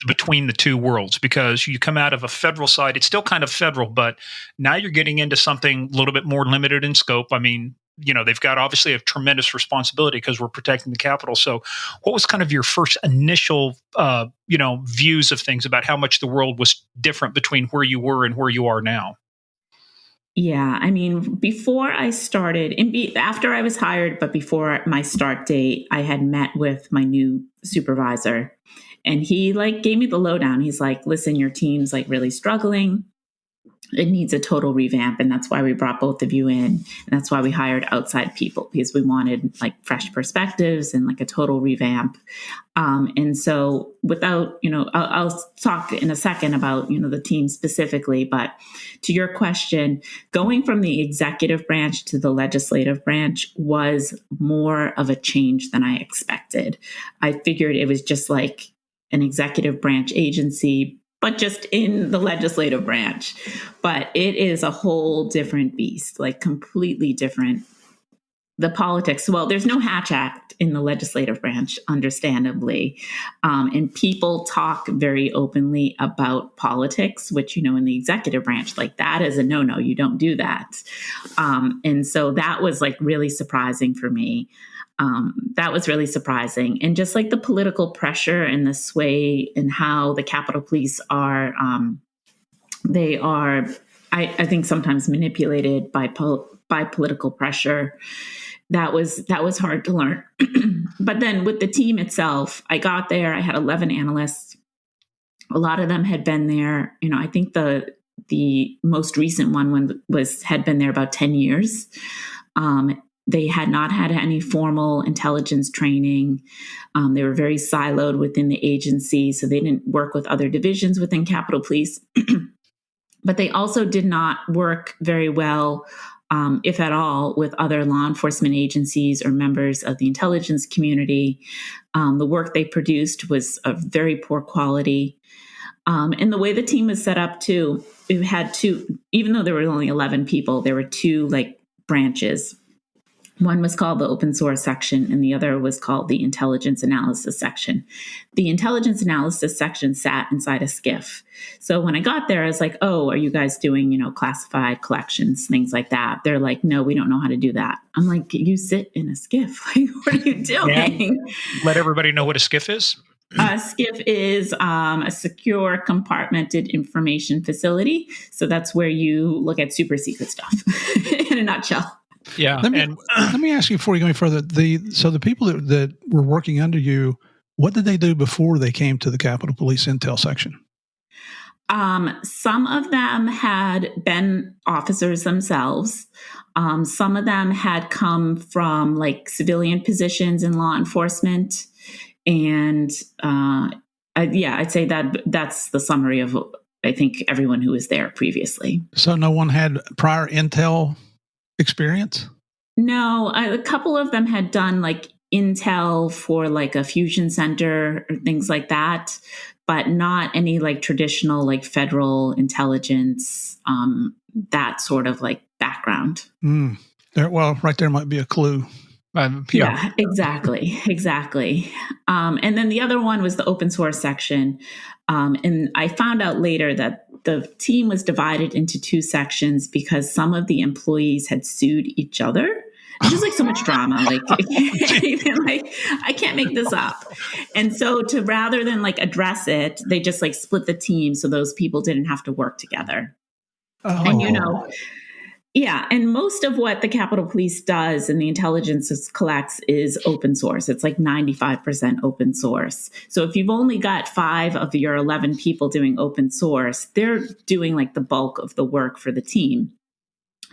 between the two worlds, because you come out of a federal side. It's still kind of federal, but now you're getting into something a little bit more limited in scope. I mean, they've got obviously a tremendous responsibility because we're protecting the Capitol. So what was kind of your first initial, views of things about how much the world was different between where you were and where you are now? Yeah, I mean, before I started, after I was hired, but before my start date, I had met with my new supervisor, and he gave me the lowdown. He's like, "Listen, your team's really struggling. It needs a total revamp, and that's why we brought both of you in, and that's why we hired outside people, because we wanted fresh perspectives and a total revamp." And so, without I'll talk in a second about the team specifically, but to your question, going from the executive branch to the legislative branch was more of a change than I expected. I figured it was just like an executive branch agency, but just in the legislative branch. But it is a whole different beast, completely different. The politics, well, there's no Hatch Act in the legislative branch, understandably. And people talk very openly about politics, which, in the executive branch, that is a no-no. You don't do that. And so that was really surprising for me. That was really surprising. And just the political pressure and the sway and how the Capitol Police are, they are, I think, sometimes manipulated by political pressure. That was hard to learn. But then with the team itself, I got there, I had 11 analysts. A lot of them had been there. I think the most recent one had been there about 10 years. They had not had any formal intelligence training. They were very siloed within the agency, so they didn't work with other divisions within Capitol Police. But they also did not work very well, if at all, with other law enforcement agencies or members of the intelligence community. The work they produced was of very poor quality. And the way the team was set up, too, we had two, even though there were only 11 people, there were two branches. One was called the open source section, and the other was called the intelligence analysis section. The intelligence analysis section sat inside a SCIF. So when I got there, I was like, "Oh, are you guys doing, classified collections, things like that?" They're like, "No, we don't know how to do that." I'm like, "You sit in a SCIF. What are you doing?" Let everybody know what a SCIF is. A SCIF is a secure compartmented information facility. So that's where you look at super secret stuff in a nutshell. Yeah. Let me ask you before you go any further. So the people that were working under you, what did they do before they came to the Capitol Police Intel section? Some of them had been officers themselves. Some of them had come from civilian positions in law enforcement. And I'd say that's the summary of, I think, everyone who was there previously. So no one had prior Intel experience? No, a couple of them had done intel for a fusion center or things like that, but not any traditional traditional intelligence, that sort of background. Well, right there might be a clue. Yeah, exactly. And then the other one was the open source section. And I found out later that the team was divided into two sections because some of the employees had sued each other. It's just so much drama. I can't make this up. And so rather than address it, they just split the team so those people didn't have to work together. Oh. And yeah. And most of what the Capitol Police does and the intelligence collects is open source. It's 95% open source. So if you've only got 5 of your 11 people doing open source, they're doing the bulk of the work for the team.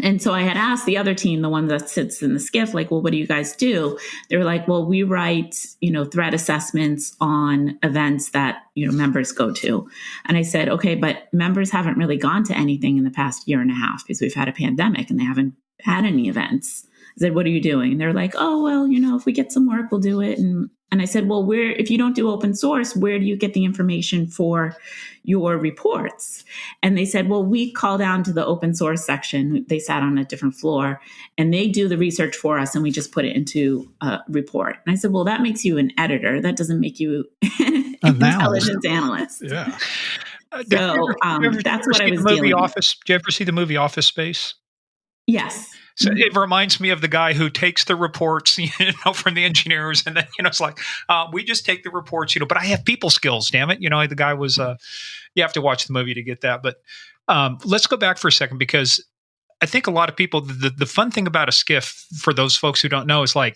And so I had asked the other team, the one that sits in the SCIF, well, what do you guys do? They were like, well, we write, threat assessments on events that, members go to. And I said, okay, but members haven't really gone to anything in the past year and a half because we've had a pandemic and they haven't had any events. I said, what are you doing? And they're like, oh, well, if we get some work, we'll do it. And And I said, well, if you don't do open source, where do you get the information for your reports? And they said, well, we call down to the open source section. They sat on a different floor and they do the research for us and we just put it into a report. And I said, well, that makes you an editor. That doesn't make you an intelligence analyst. Yeah. So that's what I was dealing with. Did you ever see the movie Office Space? Yes. So it reminds me of the guy who takes the reports, from the engineers, and then it's like we just take the reports, but I have people skills. Damn it, the guy was. You have to watch the movie to get that. But let's go back for a second because I think a lot of people. The fun thing about a skiff, for those folks who don't know, is like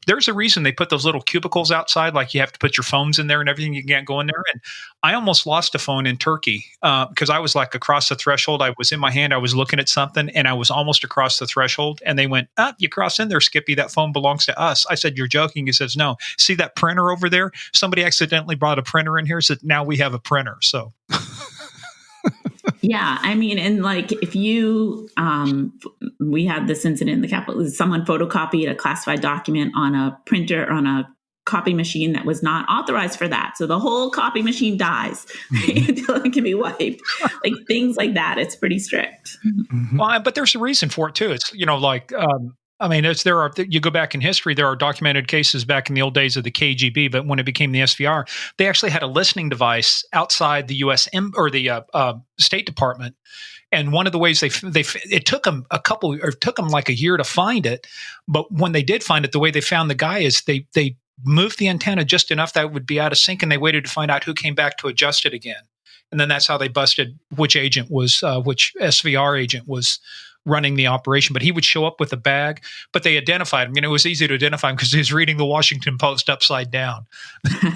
there's a reason they put those little cubicles outside. Like you have to put your phones in there and everything. You can't go in there. And I almost lost a phone in Turkey because I was like across the threshold. I was in my hand. I was looking at something and I was almost across the threshold. And they went, you cross in there, Skippy. That phone belongs to us. I said, you're joking. He says, no. See that printer over there? Somebody accidentally brought a printer in here. So now we have a printer. So. Yeah, I mean, and like if you, we had this incident in the Capitol, someone photocopied a classified document on a printer, on a copy machine that was not authorized for that. So the whole copy machine dies until it can be wiped. Like things like that. It's pretty strict. Mm-hmm. Well, but there's a reason for it too. It's, you go back in history, there are documented cases back in the old days of the KGB, but when it became the SVR, they actually had a listening device outside the U.S. or the State Department. And one of the ways it took them like a year to find it. But when they did find it, the way they found the guy is they moved the antenna just enough that it would be out of sync, and they waited to find out who came back to adjust it again. And then that's how they busted which SVR agent was running the operation. But he would show up with a bag, but they identified him. It was easy to identify him because he was reading the Washington Post upside down. You're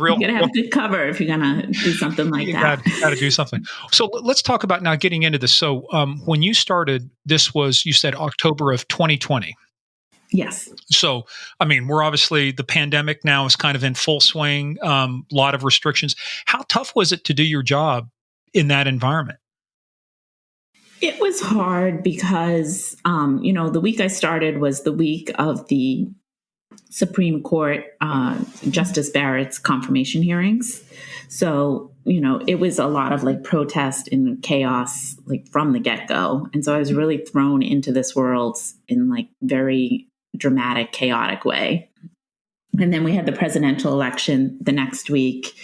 going to have to cover if you're going to do something like that. You got to do something. So let's talk about now getting into this. So when you started, this was, you said October of 2020. Yes. So, we're obviously, the pandemic now is kind of in full swing, a lot of restrictions. How tough was it to do your job in that environment? It was hard because, the week I started was the week of the Supreme Court Justice Barrett's confirmation hearings. So, it was a lot of like protest and chaos, like from the get-go. And so I was really thrown into this world in like very dramatic, chaotic way. And then we had the presidential election the next week.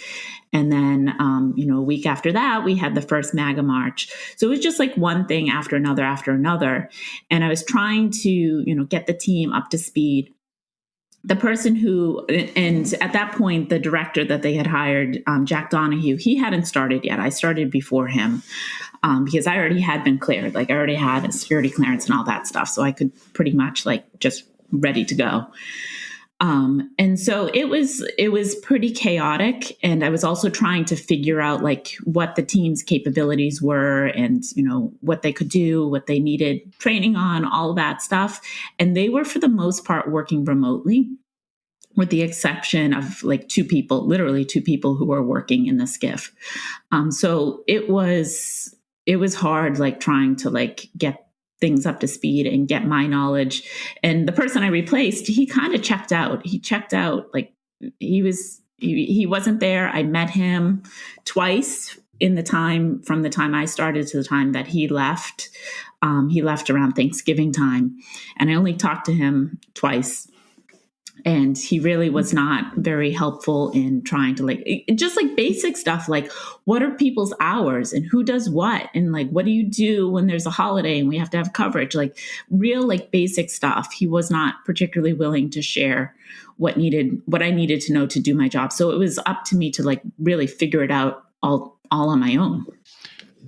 And then, a week after that, we had the first MAGA march. So it was just like one thing after another. And I was trying to, get the team up to speed. The person and at that point, the director that they had hired, Jack Donahue, he hadn't started yet. I started before him because I already had been cleared. Like I already had a security clearance and all that stuff. So I could pretty much like just ready to go. And so it was pretty chaotic. And I was also trying to figure out like what the team's capabilities were and, what they could do, what they needed training on, all of that stuff. And they were, for the most part, working remotely, with the exception of like literally two people who were working in the skiff. So it was hard, like trying to like get things up to speed and get my knowledge. And the person I replaced, he kind of checked out. He checked out, like he wasn't there. I met him twice from the time I started to the time that he left. He left around Thanksgiving time, and I only talked to him twice. And he really was not very helpful in trying to just like basic stuff, like what are people's hours and who does what? And like, what do you do when there's a holiday and we have to have coverage? Like real, like basic stuff. He was not particularly willing to share what I needed to know to do my job. So it was up to me to like really figure it out all on my own.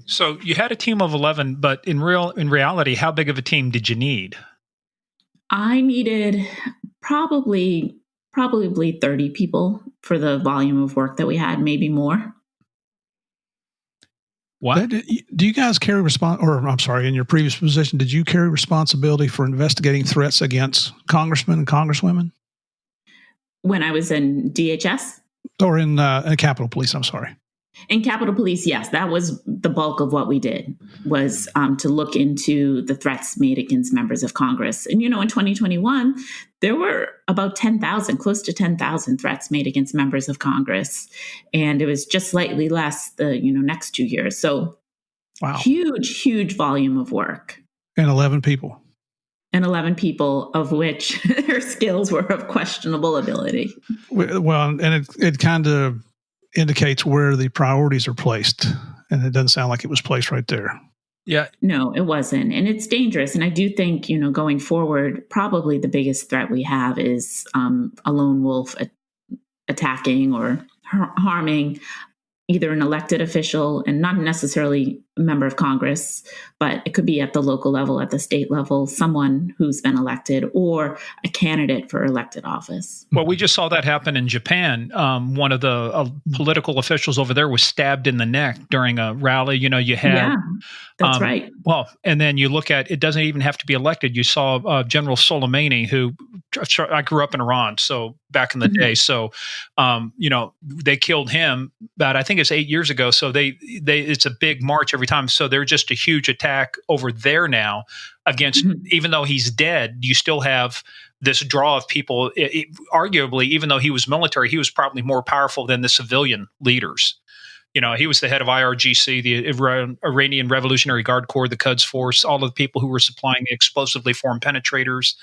So you had a team of 11, but in reality, how big of a team did you need? I needed probably 30 people for the volume of work that we had, maybe more. What? Do you guys carry in your previous position, did you carry responsibility for investigating threats against congressmen and congresswomen? When I was in DHS? Or in Capitol Police, I'm sorry. In Capitol Police, yes, that was the bulk of what we did, was to look into the threats made against members of Congress. And, in 2021, there were about 10,000, close to 10,000 threats made against members of Congress. And it was just slightly less the, next 2 years. So wow. Huge volume of work. And 11 people. And 11 people, of which their skills were of questionable ability. Well, and it kind of indicates where the priorities are placed. And it doesn't sound like it was placed right there. Yeah. No, it wasn't. And it's dangerous. And I do think, going forward, probably the biggest threat we have is a lone wolf attacking or harming either an elected official, and not necessarily a member of Congress, but it could be at the local level, at the state level, someone who's been elected, or a candidate for elected office. Well, we just saw that happen in Japan. One of the political officials over there was stabbed in the neck during a rally. You had... Yeah, that's right. Well, and then you look at, it doesn't even have to be elected. You saw General Soleimani, who I grew up in Iran, so back in the day. So, they killed him about, I think it's 8 years ago. So it's a big march every time. So they're just a huge attack over there now against, even though he's dead, you still have this draw of people. Arguably, even though he was military, he was probably more powerful than the civilian leaders. He was the head of IRGC, the Iranian Revolutionary Guard Corps, the Quds Force, all of the people who were supplying explosively formed penetrators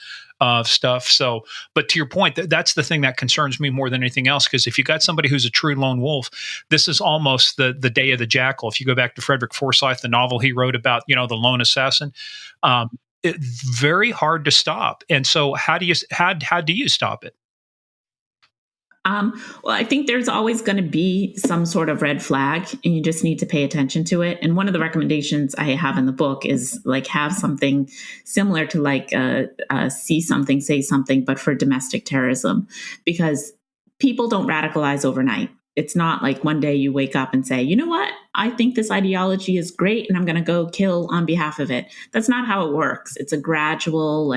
stuff. So, but to your point, that's the thing that concerns me more than anything else, because if you got somebody who's a true lone wolf, this is almost the day of the jackal. If you go back to Frederick Forsyth, the novel he wrote about, the lone assassin, it's very hard to stop. And so how do you stop it? Well, I think there's always going to be some sort of red flag, and you just need to pay attention to it. And one of the recommendations I have in the book is have something similar to see something, say something, but for domestic terrorism, because people don't radicalize overnight. It's not like one day you wake up and say, you know what, I think this ideology is great and I'm going to go kill on behalf of it. That's not how it works. It's a gradual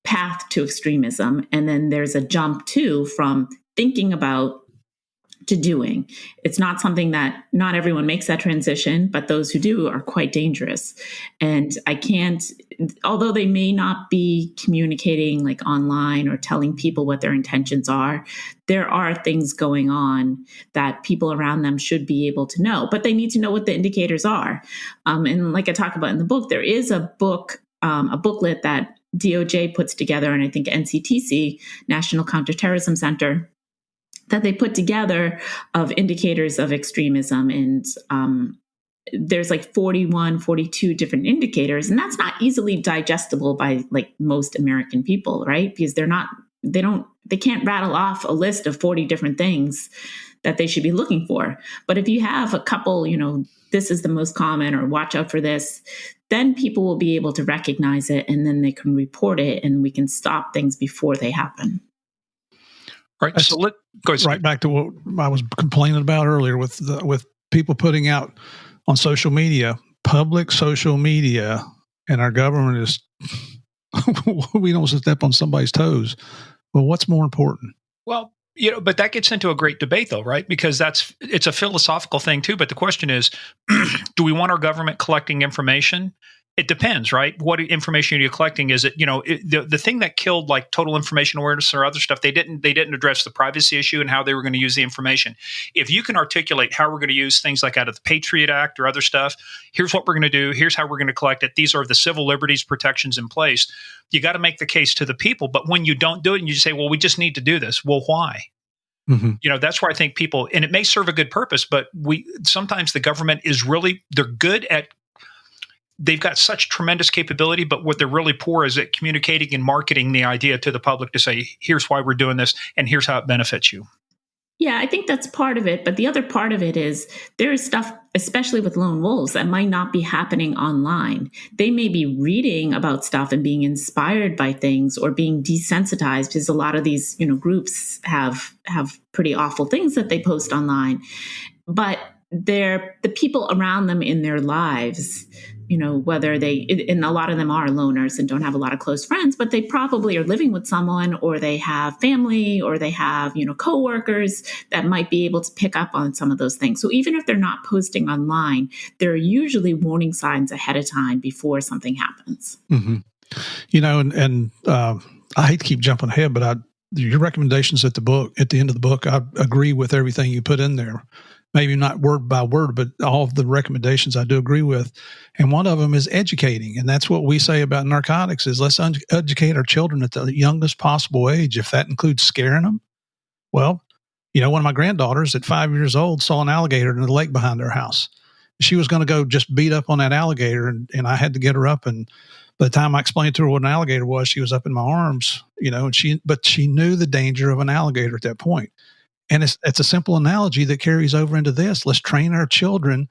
path to extremism. And then there's a jump too from thinking about to doing. It's not something that not everyone makes that transition, but those who do are quite dangerous. And although they may not be communicating online or telling people what their intentions are, there are things going on that people around them should be able to know, but they need to know what the indicators are. And like I talk about in the book, there is a booklet that DOJ puts together, and I think NCTC, National Counterterrorism Center, that they put together of indicators of extremism. And there's 41, 42 different indicators. And that's not easily digestible by most American people, right? Because they can't rattle off a list of 40 different things that they should be looking for. But if you have a couple, this is the most common, or watch out for this, then people will be able to recognize it, and then they can report it, and we can stop things before they happen. Right. So go ahead. Right back to what I was complaining about earlier with people putting out on social media, public social media, and our government is, we don't step on somebody's toes. Well, what's more important? Well, but that gets into a great debate, though, right? Because it's a philosophical thing too. But the question is, do we want our government collecting information? It depends, right? What information are you collecting? Is it, the thing that killed total information awareness or other stuff? They didn't address the privacy issue and how they were going to use the information. If you can articulate how we're going to use things out of the Patriot Act or other stuff, here's what we're going to do. Here's how we're going to collect it. These are the civil liberties protections in place. You got to make the case to the people. But when you don't do it and you say, well, we just need to do this. Well, why? Mm-hmm. That's where I think people, and it may serve a good purpose, but sometimes the government is they're good at, they've got such tremendous capability, but what they're really poor is at communicating and marketing the idea to the public to say, here's why we're doing this and here's how it benefits you. Yeah, I think that's part of it. But the other part of it is there is stuff, especially with lone wolves, that might not be happening online. They may be reading about stuff and being inspired by things or being desensitized, because a lot of these, groups have pretty awful things that they post online. But the people around them in their lives, whether and a lot of them are loners and don't have a lot of close friends, but they probably are living with someone, or they have family, or they have, coworkers that might be able to pick up on some of those things. So even if they're not posting online, there are usually warning signs ahead of time before something happens. Mm-hmm. And I hate to keep jumping ahead, but your recommendations at the end of the book, I agree with everything you put in there. Maybe not word by word, but all of the recommendations I do agree with. And one of them is educating. And that's what we say about narcotics is let's educate our children at the youngest possible age. If that includes scaring them, well, one of my granddaughters at 5 years old saw an alligator in the lake behind her house. She was going to go just beat up on that alligator. And I had to get her up. And by the time I explained to her what an alligator was, she was up in my arms, but she knew the danger of an alligator at that point. And it's a simple analogy that carries over into this. Let's train our children.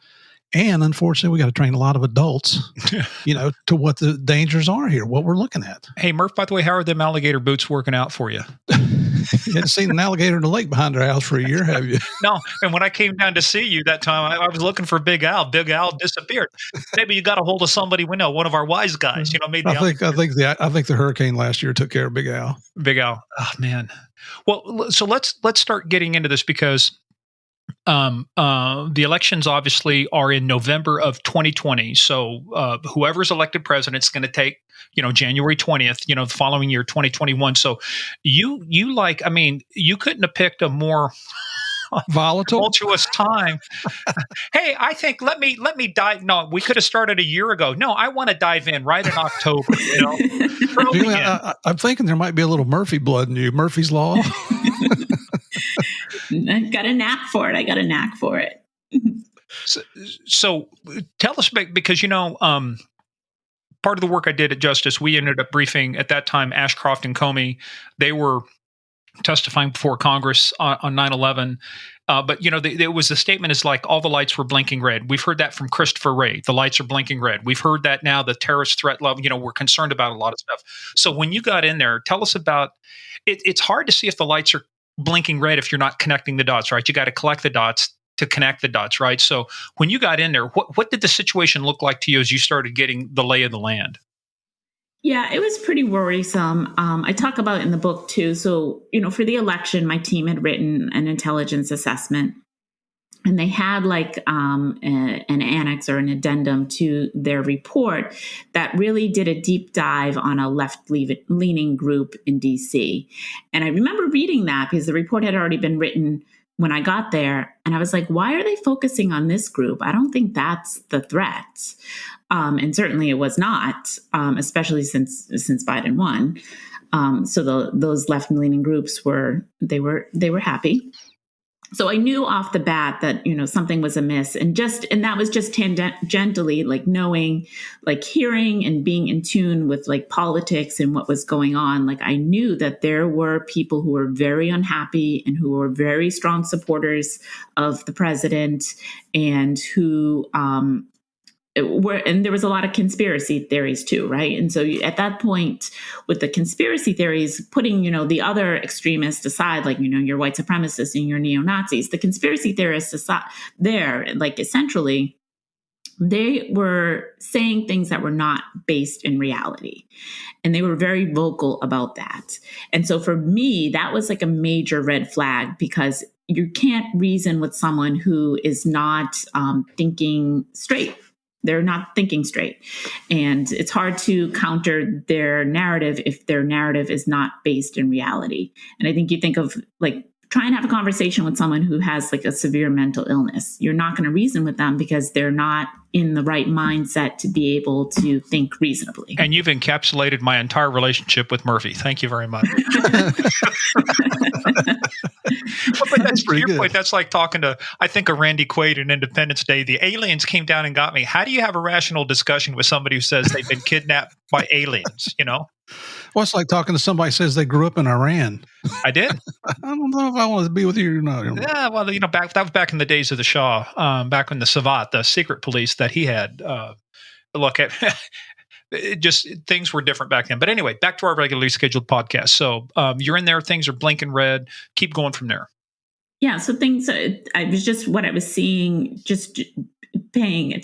And unfortunately, we got to train a lot of adults, to what the dangers are here, what we're looking at. Hey, Murph, by the way, how are them alligator boots working out for you? You haven't seen an alligator in the lake behind our house for a year, have you? No. And when I came down to see you that time, I was looking for Big Al. Big Al disappeared. Maybe you got a hold of somebody we know, one of our wise guys. Maybe I think the hurricane last year took care of Big Al. Big Al. Oh man. Well, so let's start getting into this because the elections obviously are in November of 2020. So whoever's elected president is going to take, January 20th, the following year, 2021. So you couldn't have picked a more tumultuous time. Hey, I think let me dive. No, we could have started a year ago. No, I want to dive in right in October. I'm thinking there might be a little Murphy blood in you. Murphy's Law. I got a knack for it. So tell us, because part of the work I did at Justice, we ended up briefing at that time Ashcroft and Comey. They were testifying before Congress on 9/11. But there was a statement is like all the lights were blinking red. We've heard that from Christopher Wray. The lights are blinking red. We've heard that now. The terrorist threat level. We're concerned about a lot of stuff. So when you got in there, tell us about it. It's hard to see if the lights are blinking red if you're not connecting the dots, right? You got to collect the dots to connect the dots, right? So when you got in there, what did the situation look like to you as you started getting the lay of the land? Yeah, it was pretty worrisome. I talk about it in the book too. So, for the election, my team had written an intelligence assessment, and they had an annex or an addendum to their report that really did a deep dive on a left-leaning group in DC. And I remember reading that because the report had already been written when I got there. And I was like, why are they focusing on this group? I don't think that's the threat. And certainly it was not, especially since Biden won. So those left-leaning groups were happy. So I knew off the bat that, something was amiss, and that was just tangentially, knowing, hearing and being in tune with politics and what was going on. I knew that there were people who were very unhappy and who were very strong supporters of the president, and who, and there was a lot of conspiracy theories too, right? And so at that point, with the conspiracy theories, putting, the other extremists aside, your white supremacists and your neo-Nazis, the conspiracy theorists aside there, essentially, they were saying things that were not based in reality. And they were very vocal about that. And so for me, that was a major red flag, because you can't reason with someone who is not thinking straight. They're not thinking straight. And it's hard to counter their narrative if their narrative is not based in reality. And I think you think of try and have a conversation with someone who has a severe mental illness. You're not going to reason with them because they're not in the right mindset to be able to think reasonably. And you've encapsulated my entire relationship with Murphy. Thank you very much. But that's to your point. That's like talking to, I think, of Randy Quaid in Independence Day. The aliens came down and got me. How do you have a rational discussion with somebody who says they've been kidnapped by aliens? Well, it's like talking to somebody who says they grew up in Iran. I did. I don't know if I want to be with you or not. Yeah, well, that was back in the days of the Shah, back when the Savat, the secret police that he had. Look at just things were different back then. But anyway, back to our regularly scheduled podcast. So you're in there, things are blinking red. Keep going from there. Yeah, so things, I was just, what I was seeing, just paying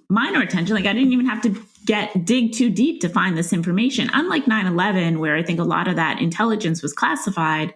minor attention. Like I didn't even have to dig too deep to find this information. Unlike 9/11, where I think a lot of that intelligence was classified,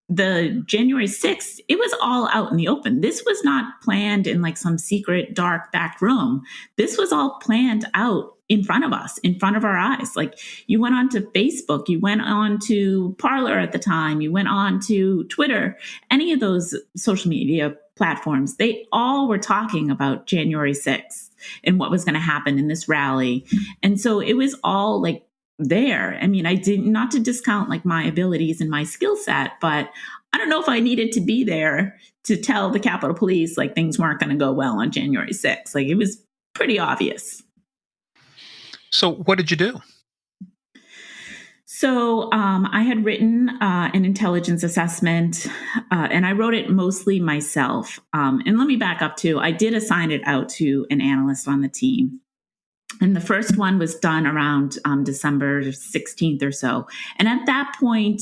the January 6th, it was all out in the open. This was not planned in like some secret dark back room. This was all planned out in front of us, in front of our eyes. Like you went on to Facebook, you went on to Parler at the time, you went on to Twitter, any of those social media platforms, they all were talking about January 6th and what was going to happen in this rally. And so it was all like there. I mean, I did not to discount like my abilities and my skill set, but I don't know if I needed to be there to tell the Capitol Police like things weren't going to go well on January 6th. Like it was pretty obvious. So what did you do? So I had written an intelligence assessment, and I wrote it mostly myself. And let me back up too. I did assign it out to an analyst on the team. And the first one was done around December 16th or so. And at that point,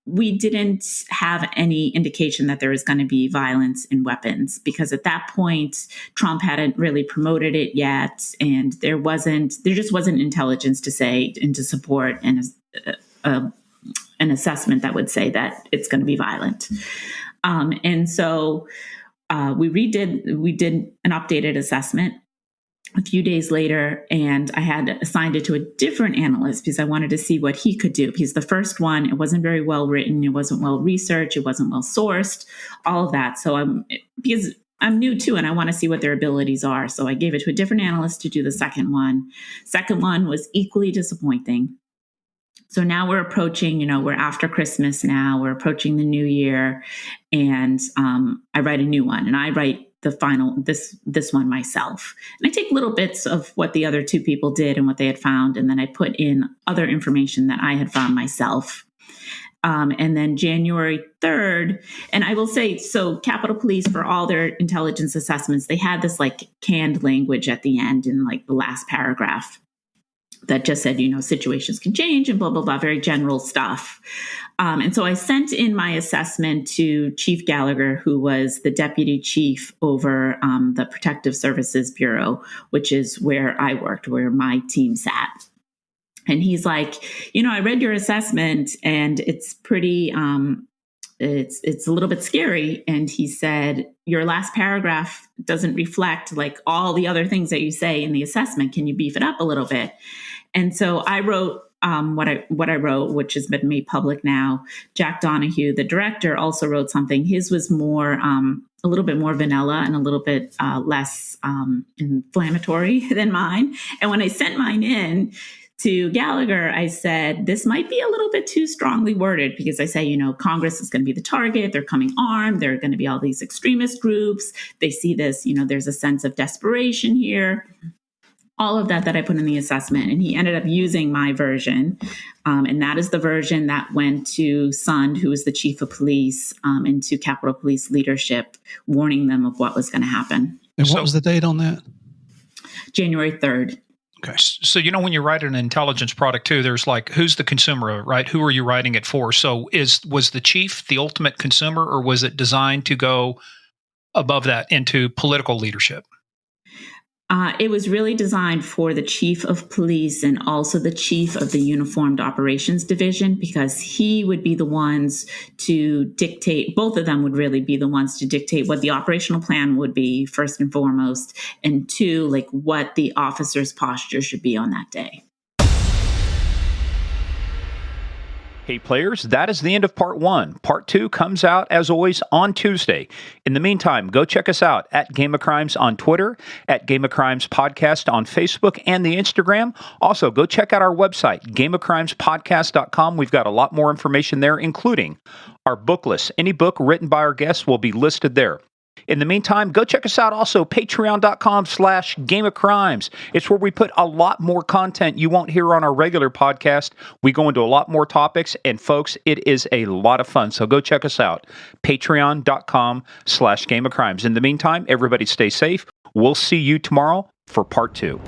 we didn't have any indication that there was going to be violence and weapons, because at that point, Trump hadn't really promoted it yet. And there just wasn't intelligence to say and to support an assessment that would say that it's going to be violent. And so we did an updated assessment a few days later, and I had assigned it to a different analyst because I wanted to see what he could do. Because the first one, it wasn't very well written, it wasn't well researched, it wasn't well sourced, all of that. So because I'm new too, and I want to see what their abilities are. So I gave it to a different analyst to do the second one. Second one was equally disappointing. So now we're approaching, we're after Christmas now, we're approaching the new year, and I write a new one, and I write the final, this one myself. And I take little bits of what the other two people did and what they had found, and then I put in other information that I had found myself. And then January 3rd, and I will say, so Capitol Police, for all their intelligence assessments, they had this like canned language at the end in like the last paragraph that just said, situations can change and blah, blah, blah, very general stuff. And so I sent in my assessment to Chief Gallagher, who was the deputy chief over the Protective Services Bureau, which is where I worked, where my team sat. And he's like, I read your assessment and it's pretty, it's a little bit scary. And he said, your last paragraph doesn't reflect like all the other things that you say in the assessment. Can you beef it up a little bit? And so I wrote what I wrote, which has been made public now. Jack Donahue, the director, also wrote something. His was more, a little bit more vanilla and a little bit less inflammatory than mine. And when I sent mine in to Gallagher, I said, this might be a little bit too strongly worded, because I say, Congress is going to be the target. They're coming armed. There are going to be all these extremist groups. They see this, there's a sense of desperation here. All of that I put in the assessment. And he ended up using my version. And that is the version that went to Sund, who was the chief of police, and to Capitol Police leadership, warning them of what was going to happen. And what was the date on that? January 3rd. Okay. So, when you write an intelligence product too, there's like, who's the consumer, right? Who are you writing it for? So was the chief the ultimate consumer, or was it designed to go above that into political leadership? It was really designed for the chief of police and also the chief of the Uniformed Operations Division, because he would be the ones to dictate, both of them would really be the ones to dictate what the operational plan would be, first and foremost, and two, like what the officer's posture should be on that day. Hey players, that is the end of part 1. Part 2 comes out, as always, on Tuesday. In the meantime, go check us out at Game of Crimes on Twitter, at Game of Crimes Podcast on Facebook and the Instagram. Also, go check out our website, gameofcrimespodcast.com. We've got a lot more information there, including our book list. Any book written by our guests will be listed there. In the meantime, go check us out also, patreon.com/Game of Crimes. It's where we put a lot more content you won't hear on our regular podcast. We go into a lot more topics, and folks, it is a lot of fun. So go check us out, patreon.com/Game of Crimes. In the meantime, everybody stay safe. We'll see you tomorrow for part 2.